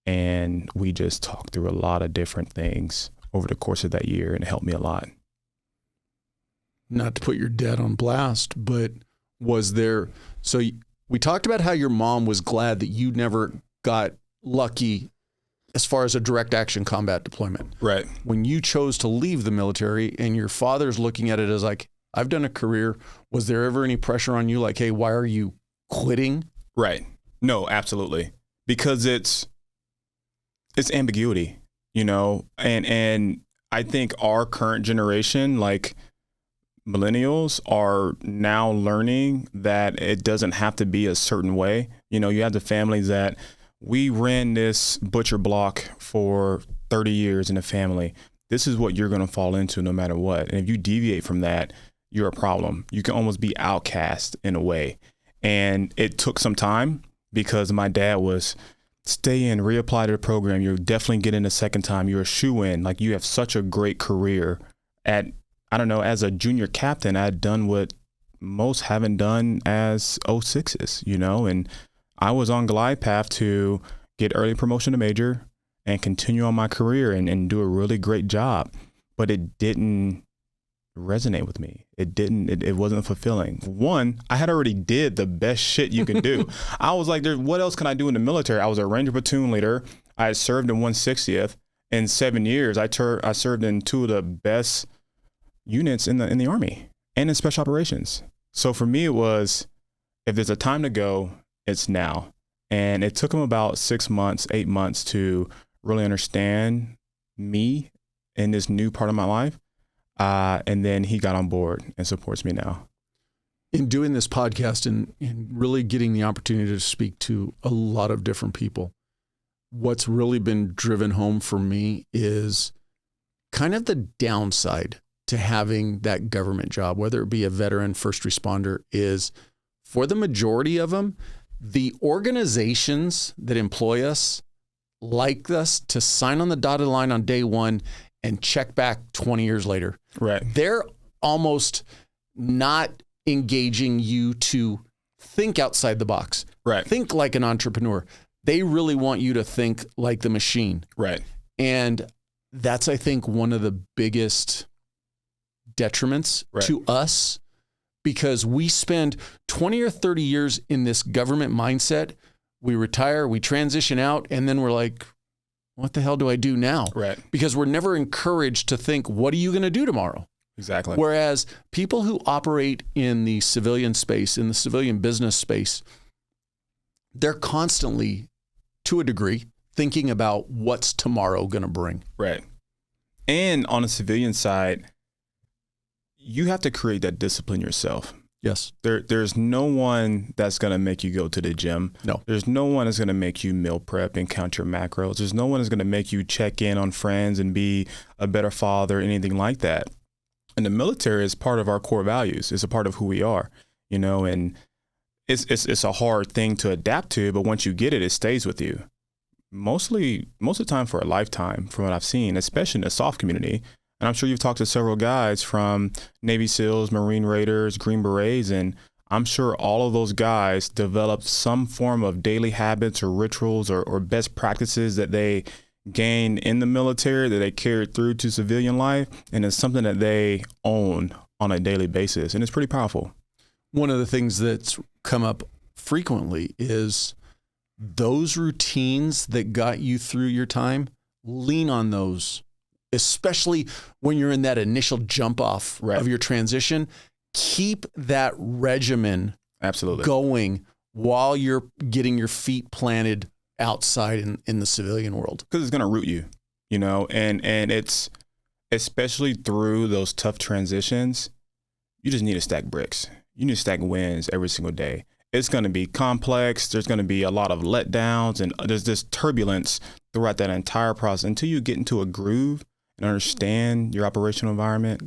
And we just talked through a lot of different things over the course of that year, and it helped me a lot. Not to put your dad on blast, but was there, so we talked about how your mom was glad that you never got lucky as far as a direct action combat deployment. Right. When you chose to leave the military and your father's looking at it as like, I've done a career, was there ever any pressure on you like, hey, why are you quitting? Right. No, absolutely. Because it's ambiguity, and I think our current generation, like millennials, are now learning that it doesn't have to be a certain way. You have the families that we ran this butcher block for 30 years in a family. This is what you're going to fall into no matter what. And if you deviate from that, you're a problem. You can almost be outcast in a way. And it took some time because my dad was stay in, reapply to the program. You'll definitely get in a second time. You're a shoe-in. Like, you have such a great career as a junior captain. I had done what most haven't done as 06s, and I was on glide path to get early promotion to major and continue on my career and do a really great job. But it didn't resonate with me. It wasn't fulfilling. One, I had already did the best shit you can do. I was like, what else can I do in the military? I was a Ranger platoon leader. I had served in 160th. In 7 years, I served in two of the best units in the Army and in special operations. So for me, it was, if there's a time to go, it's now. And it took him about 6 months, 8 months to really understand me in this new part of my life. And then he got on board and supports me now. In doing this podcast and really getting the opportunity to speak to a lot of different people, what's really been driven home for me is kind of the downside to having that government job, whether it be a veteran, first responder, is for the majority of them, the organizations that employ us like us to sign on the dotted line on day one and check back 20 years later. Right. They're almost not engaging you to think outside the box. Right. Think like an entrepreneur. They really want you to think like the machine. Right. And that's, I think, one of the biggest detriments to us, because we spend 20 or 30 years in this government mindset. We retire, we transition out, and then we're like, what the hell do I do now? Right. Because we're never encouraged to think, what are you going to do tomorrow? Exactly. Whereas people who operate in the civilian space, in the civilian business space, they're constantly, to a degree, thinking about what's tomorrow going to bring. Right. And on the civilian side, you have to create that discipline yourself. Yes. There's no one that's going to make you go to the gym. No. There's no one that's going to make you meal prep and count your macros. There's no one that's going to make you check in on friends and be a better father, anything like that. And the military is part of our core values. It's a part of who we are, and it's a hard thing to adapt to, but once you get it, it stays with you. Most of the time for a lifetime, from what I've seen, especially in the soft community. And I'm sure you've talked to several guys from Navy SEALs, Marine Raiders, Green Berets, and I'm sure all of those guys developed some form of daily habits or rituals or best practices that they gained in the military that they carried through to civilian life. And it's something that they own on a daily basis. And it's pretty powerful. One of the things that's come up frequently is those routines that got you through your time, lean on those. Especially when you're in that initial jump off of your transition, keep that regimen going while you're getting your feet planted outside in the civilian world. Because it's going to root you, and it's especially through those tough transitions, you just need to stack bricks. You need to stack wins every single day. It's going to be complex. There's going to be a lot of letdowns, and there's this turbulence throughout that entire process until you get into a groove and understand your operational environment.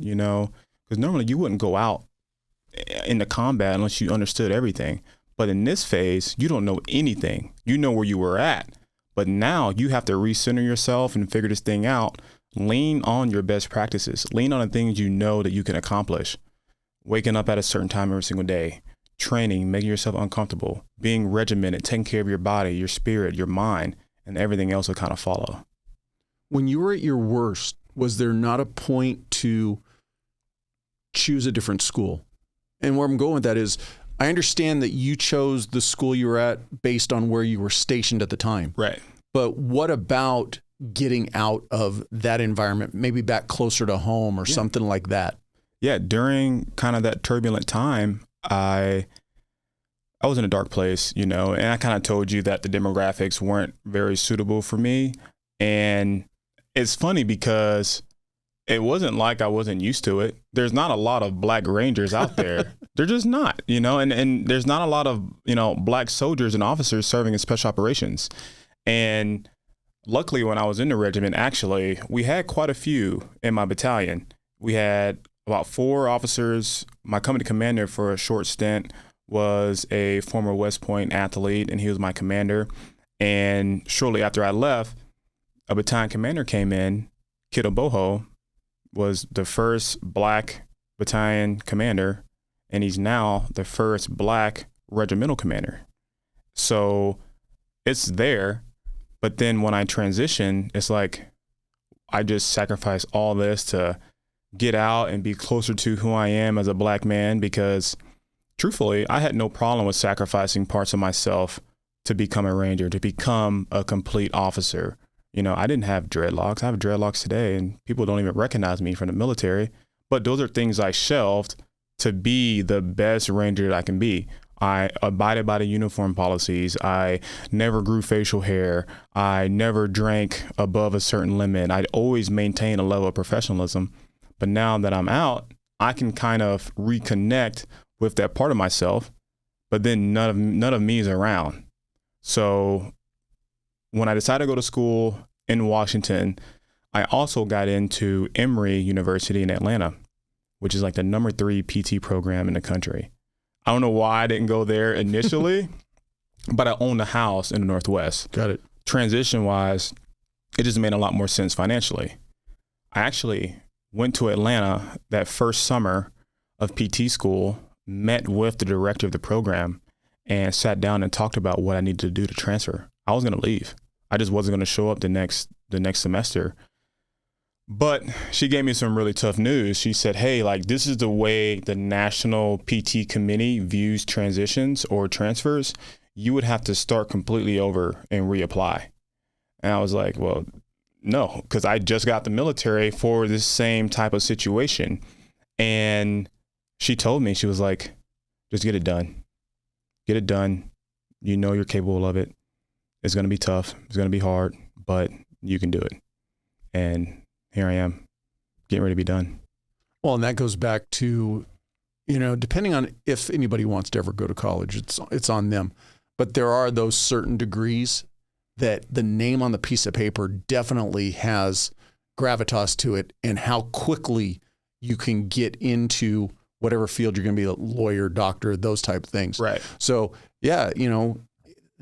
because normally you wouldn't go out into combat unless you understood everything. But in this phase, you don't know anything. You know where you were at, but now you have to recenter yourself and figure this thing out. Lean on your best practices. Lean on the things you know that you can accomplish. Waking up at a certain time every single day, training, making yourself uncomfortable, being regimented, taking care of your body, your spirit, your mind, and everything else will kind of follow. When you were at your worst, was there not a point to choose a different school? And where I'm going with that is, I understand that you chose the school you were at based on where you were stationed at the time. Right. But what about getting out of that environment, maybe back closer to home or something like that? Yeah, during kind of that turbulent time, I was in a dark place, and I kind of told you that the demographics weren't very suitable for me. And it's funny because it wasn't like I wasn't used to it. There's not a lot of Black Rangers out there. They're just not, and there's not a lot of, Black soldiers and officers serving in special operations. And luckily, when I was in the regiment, actually, we had quite a few in my battalion. We had about 4 officers. My company commander for a short stint was a former West Point athlete, and he was my commander. And shortly after I left, a battalion commander came in. Kiddo Boho was the first Black battalion commander, and he's now the first Black regimental commander. So it's there. But then when I transition, it's like I just sacrifice all this to get out and be closer to who I am as a Black man, because truthfully, I had no problem with sacrificing parts of myself to become a Ranger, to become a complete officer. I didn't have dreadlocks. I have dreadlocks today, and people don't even recognize me from the military. But those are things I shelved to be the best Ranger that I can be. I abided by the uniform policies. I never grew facial hair. I never drank above a certain limit. I always maintained a level of professionalism. But now that I'm out, I can kind of reconnect with that part of myself, but then none of me is around. So when I decided to go to school in Washington, I also got into Emory University in Atlanta, which is like the number 3 PT program in the country. I don't know why I didn't go there initially, but I owned a house in the Northwest. Got it. Transition wise, it just made a lot more sense financially. I actually went to Atlanta that first summer of PT school, met with the director of the program, and sat down and talked about what I needed to do to transfer. I was going to leave. I just wasn't going to show up the next semester. But she gave me some really tough news. She said, hey, this is the way the National PT Committee views transitions or transfers. You would have to start completely over and reapply. And I was like, well, no, because I just got the military for this same type of situation. And she told me, she was like, just get it done. Get it done. You're capable of it. It's going to be tough. It's going to be hard, but you can do it. And here I am, getting ready to be done. Well, and that goes back to, depending on if anybody wants to ever go to college, it's on them. But there are those certain degrees that the name on the piece of paper definitely has gravitas to it, and how quickly you can get into whatever field you're going to be, a lawyer, doctor, those type of things. Right. So, yeah,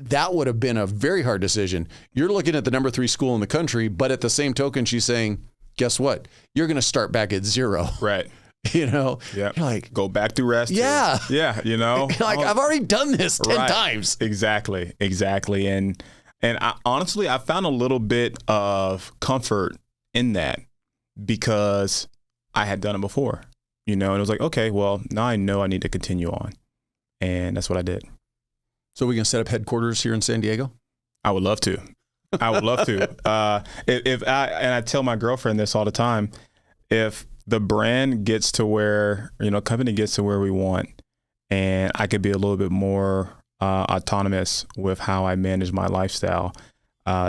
that would have been a very hard decision. You're looking at the number 3 school in the country, but at the same token, she's saying, guess what? You're going to start back at 0. Right. Yeah. You're like, go back through rest. Yeah. Yeah. I've already done this 10 times. Exactly. And I, honestly, I found a little bit of comfort in that because I had done it before, and it was like, okay, well, now I know I need to continue on. And that's what I did. So we can set up headquarters here in San Diego? I would love to. If I tell my girlfriend this all the time, if the brand gets to where, company gets to where we want, and I could be a little bit more autonomous with how I manage my lifestyle,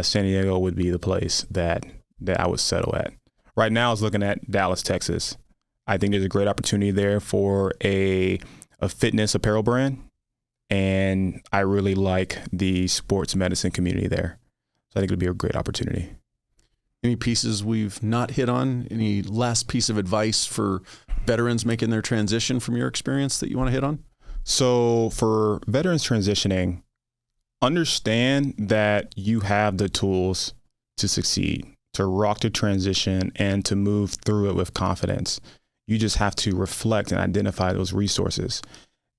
San Diego would be the place that I would settle at. Right now I was looking at Dallas, Texas. I think there's a great opportunity there for a fitness apparel brand. And I really like the sports medicine community there. So I think it'd be a great opportunity. Any pieces we've not hit on? Any last piece of advice for veterans making their transition from your experience that you want to hit on? So for veterans transitioning, understand that you have the tools to succeed, to rock the transition, and to move through it with confidence. You just have to reflect and identify those resources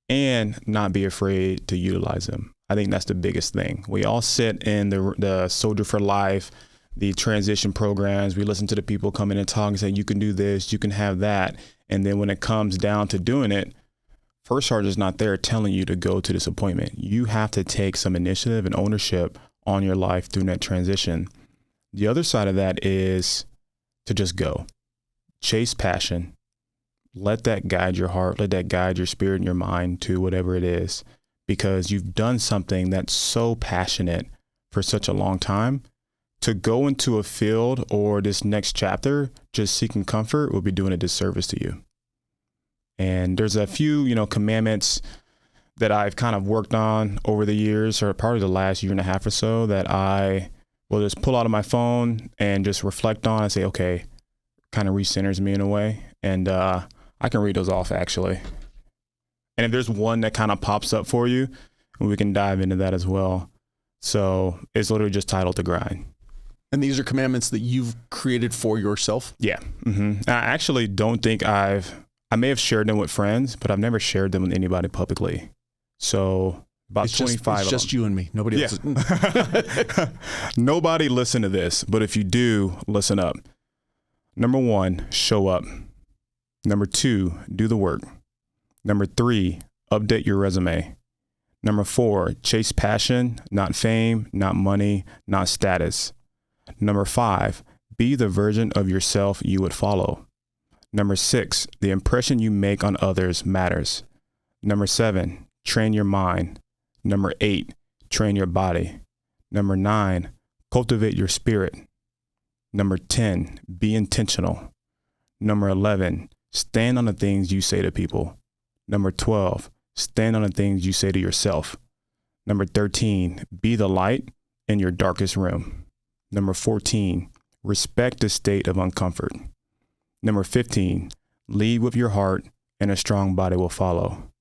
and not be afraid to utilize them. I think that's the biggest thing. We all sit in the Soldier for Life, the transition programs. We listen to the people come in and talk and say, you can do this, you can have that. And then when it comes down to doing it, First Sergeant is not there telling you to go to this appointment. You have to take some initiative and ownership on your life during that transition. The other side of that is to just go. Chase passion. Let that guide your heart. Let that guide your spirit and your mind to whatever it is, because you've done something that's so passionate for such a long time. To go into a field or this next chapter just seeking comfort will be doing a disservice to you. And there's a few, commandments that I've kind of worked on over the years, or probably the last year and a half or so, that I will just pull out of my phone and just reflect on and say, okay, kind of recenters me in a way. And I can read those off actually. And if there's one that kind of pops up for you, we can dive into that as well. So it's literally just titled The Grind. And these are commandments that you've created for yourself? Yeah. I actually don't think I may have shared them with friends, but I've never shared them with anybody publicly. So about 25 It's just you and me. Nobody else. Nobody listen to this, but if you do, listen up. Number 1, show up. Number 2, do the work. Number 3, update your resume. Number 4, chase passion, not fame, not money, not status. Number 5, be the version of yourself you would follow. Number 6, the impression you make on others matters. Number 7, train your mind. Number 8, train your body. Number 9, cultivate your spirit. Number 10, be intentional. Number 11, stand on the things you say to people. Number 12, stand on the things you say to yourself. Number 13, be the light in your darkest room. Number 14, respect the state of uncomfort. Number 15, lead with your heart and a strong body will follow.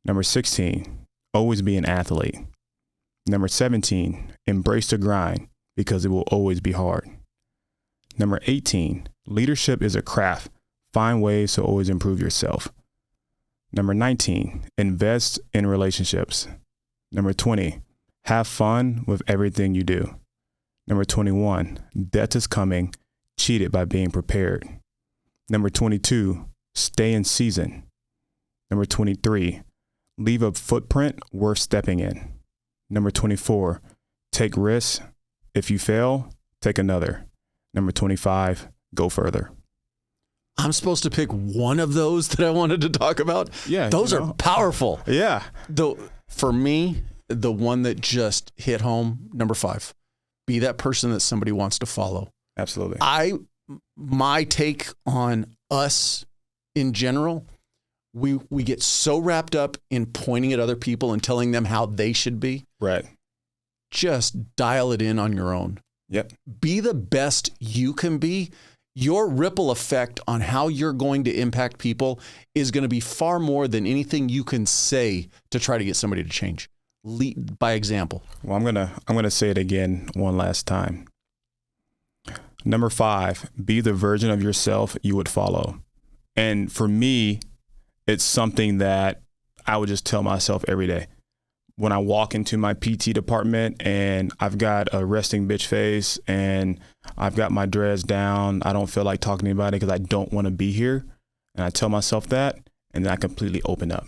Number 16, always be an athlete. Number 17, embrace the grind because it will always be hard. Number 18, leadership is a craft. Find ways to always improve yourself. Number 19, invest in relationships. Number 20, have fun with everything you do. Number 21, death is coming. Cheat it by being prepared. Number 22, stay in season. Number 23, leave a footprint worth stepping in. Number 24, take risks. If you fail, take another. Number 25, go further. I'm supposed to pick one of those that I wanted to talk about? Yeah. Those are powerful. Yeah. For me, the one that just hit home, number 5, be that person that somebody wants to follow. Absolutely. My take on us in general, we get so wrapped up in pointing at other people and telling them how they should be. Right. Just dial it in on your own. Yep. Be the best you can be. Your ripple effect on how you're going to impact people is going to be far more than anything you can say to try to get somebody to change. Lead by example. Well, I'm gonna say it again one last time. Number 5, be the version of yourself you would follow. And for me, it's something that I would just tell myself every day. When I walk into my PT department and I've got a resting bitch face and I've got my dreads down, I don't feel like talking to anybody because I don't want to be here. And I tell myself that, and then I completely open up.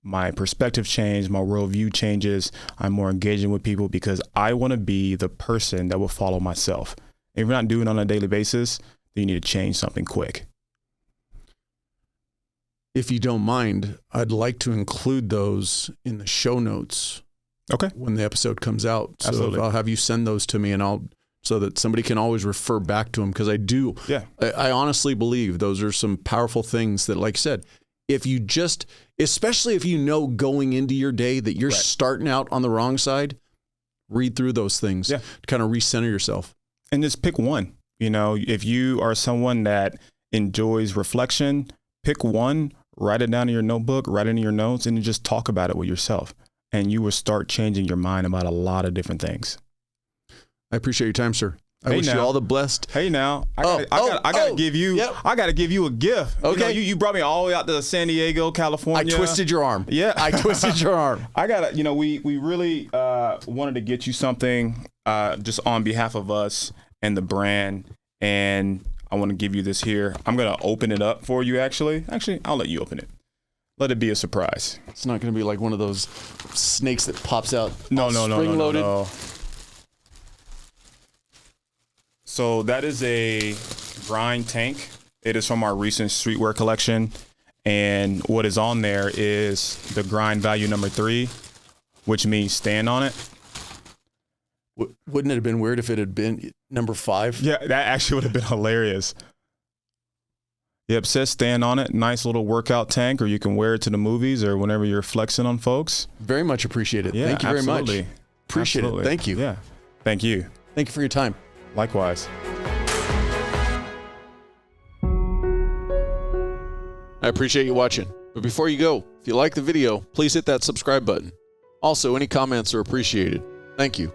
My perspective changes, my worldview changes. I'm more engaging with people because I want to be the person that will follow myself. If you're not doing it on a daily basis, then you need to change something quick. If you don't mind, I'd like to include those in the show notes. Okay. When the episode comes out. So Absolutely. I'll have you send those to me so that somebody can always refer back to them, because I do. Yeah. I honestly believe those are some powerful things that, like I said, if you just, especially if you know going into your day that you're starting out on the wrong side, read through those things to kind of recenter yourself. And just pick one. You know, if you are someone that enjoys reflection, pick one, write it down in your notebook, write it in your notes, and just talk about it with yourself. And you will start changing your mind about a lot of different things. I appreciate your time, sir. I wish you all the blessed. Hey, now I gotta give you a gift. Okay, you brought me all the way out to San Diego, California. I twisted your arm. Yeah, I twisted your arm. I gotta, we really wanted to get you something just on behalf of us and the brand, and I want to give you this here. I'm gonna open it up for you. Actually, I'll let you open it. Let it be a surprise. It's not gonna be like one of those snakes that pops out. No. Spring-loaded. So that is a grind tank. It is from our recent streetwear collection. And what is on there is the grind value number 3, which means stand on it. Wouldn't it have been weird if it had been number 5? Yeah, that actually would have been hilarious. Yep, says stand on it. Nice little workout tank, or you can wear it to the movies or whenever you're flexing on folks. Very much appreciate it. Yeah, Thank you very much. Appreciate it. Thank you. Yeah, thank you. Thank you for your time. Likewise. I appreciate you watching. But before you go, if you like the video, please hit that subscribe button. Also, any comments are appreciated. Thank you.